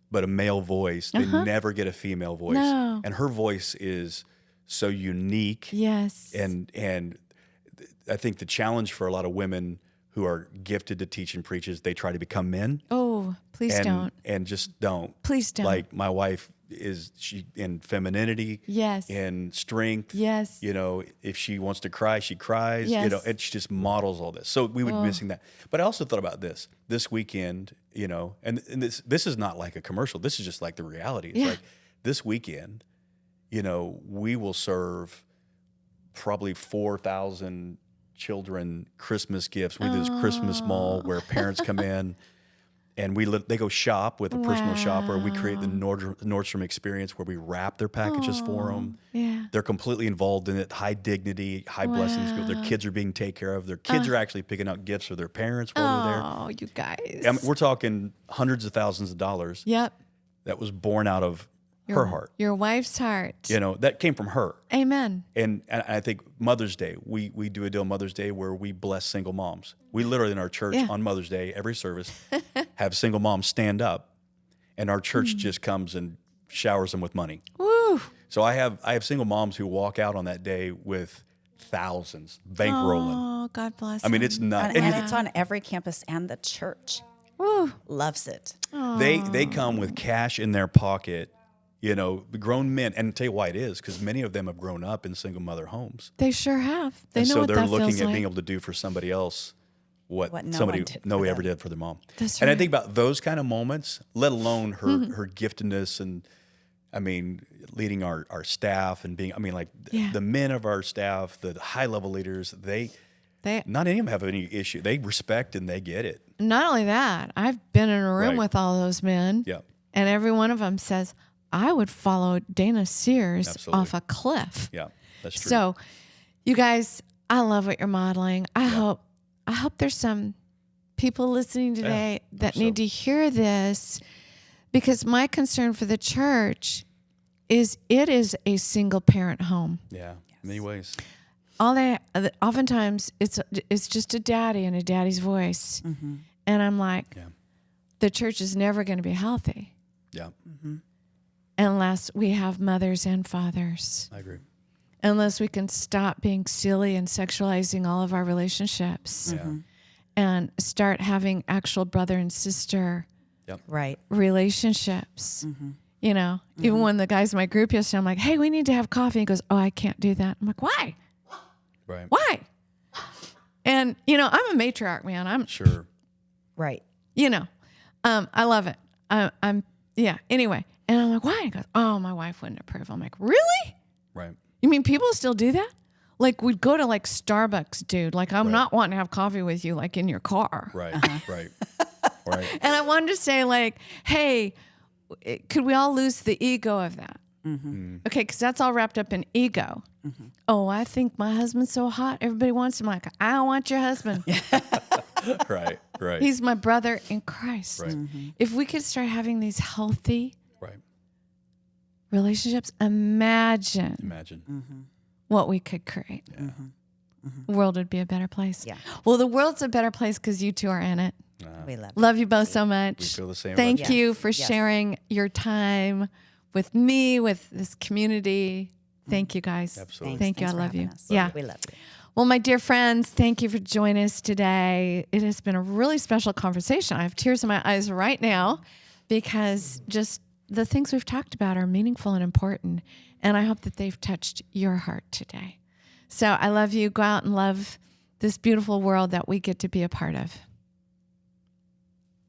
S2: But a male voice. They never get a female voice.
S1: No.
S2: And her voice is so unique.
S1: Yes.
S2: And I think the challenge for a lot of women who are gifted to teach and preach is they try to become men.
S1: Oh, please
S2: and,
S1: don't.
S2: And just don't.
S1: Please don't.
S2: Like my wife is she in femininity,
S1: Yes.
S2: in strength.
S1: Yes.
S2: You know, if she wants to cry, she cries. You
S1: Yes.
S2: know, and she just models all this. So we would be missing that. But I also thought about this weekend. You know, and this is not like a commercial. This is just like the reality. It's
S1: Yeah.
S2: like this weekend, you know, we will serve probably 4,000 children Christmas gifts. We do this Christmas mall where parents come in and they go shop with a personal shopper. We create the Nordstrom experience where we wrap their packages for them.
S1: Yeah.
S2: They're completely involved in it, high dignity, high blessings. Their kids are being taken care of. Their kids are actually picking out gifts for their parents while they're there.
S1: Oh, you guys.
S2: I mean, we're talking hundreds of thousands of dollars
S1: Yep.
S2: that was born out of her heart.
S1: Your wife's heart.
S2: You know, that came from her.
S1: Amen.
S2: And I think Mother's Day, we do a deal Mother's Day where we bless single moms. We literally in our church on Mother's Day, every service, have single moms stand up, and our church just comes and showers them with money.
S1: Woo.
S2: So I have single moms who walk out on that day with thousands bankrolling.
S1: Oh, God bless.
S2: I mean,
S1: them.
S2: it's not.
S3: And it's on every campus, and the church
S1: Woo.
S3: loves it.
S2: They come with cash in their pocket. You know, the grown men, and tell you why it is, because many of them have grown up in single mother homes.
S1: They sure have. They
S2: And
S1: know
S2: so
S1: what
S2: they're
S1: that
S2: looking
S1: feels
S2: at
S1: like.
S2: being able to do for somebody else what
S3: What no
S2: somebody
S3: one did for
S2: nobody
S3: them.
S2: ever did for their mom.
S1: That's
S2: And I
S1: right.
S2: think about those kind of moments, let alone her giftedness and, I mean, leading our staff and being, I mean, like
S1: Yeah.
S2: the men of our staff, the high level leaders, not any of them have any issue. They respect and they get it.
S1: Not only that, I've been in a room
S2: Right.
S1: with all those men,
S2: Yeah.
S1: and every one of them says, I would follow Dana Sears
S2: Absolutely.
S1: off a cliff.
S2: Yeah. That's true.
S1: So, you guys, I love what you're modeling. I hope there's some people listening today that
S2: so.
S1: need to hear this, because my concern for the church is it is a single parent home.
S2: yeah. In many ways.
S1: Oftentimes it's just a daddy and a daddy's voice, and I'm like, the church is never going to be healthy
S2: Yeah.
S1: unless we have mothers and fathers.
S2: I agree.
S1: Unless we can stop being silly and sexualizing all of our relationships
S2: Yeah.
S1: and start having actual brother and sister
S3: Right.
S1: relationships. You know, even when the guys in my group yesterday, I'm like, hey, we need to have coffee. He goes, oh, I can't do that. I'm like, why?
S2: Right.
S1: Why? And, you know, I'm a matriarch, man. I'm,
S2: Sure.
S3: Right.
S1: you know, I love it. Yeah. Anyway. And I'm like, why? He goes, oh, my wife wouldn't approve. I'm like, really?
S2: Right.
S1: You mean people still do that? Like we'd go to like Starbucks, dude. Like I'm not wanting to have coffee with you like in your car.
S2: Right. Right. Right.
S1: And I wanted to say like, hey, could we all lose the ego of that? Okay, because that's all wrapped up in ego. Oh, I think my husband's so hot. Everybody wants him. Like, I don't want your husband.
S2: Right. Right.
S1: He's my brother in Christ.
S2: Right.
S1: If we could start having these healthy
S2: Right.
S1: relationships, imagine what we could create.
S2: Yeah.
S1: The world would be a better place.
S3: Yeah.
S1: Well, the world's a better place because you two are in it.
S3: We love it.
S1: Love you both so much.
S2: We feel the same
S1: Thank
S2: about
S1: you
S3: Yes,
S1: for
S3: yes.
S1: sharing your time with me, with this community. Thank you, guys.
S2: Absolutely.
S1: Thank you. I
S3: Thanks for
S1: love you.
S3: having us.
S1: Yeah.
S3: We love you.
S1: Well, my dear friends, thank you for joining us today. It has been a really special conversation. I have tears in my eyes right now because just the things we've talked about are meaningful and important. And I hope that they've touched your heart today. So I love you. Go out and love this beautiful world that we get to be a part of.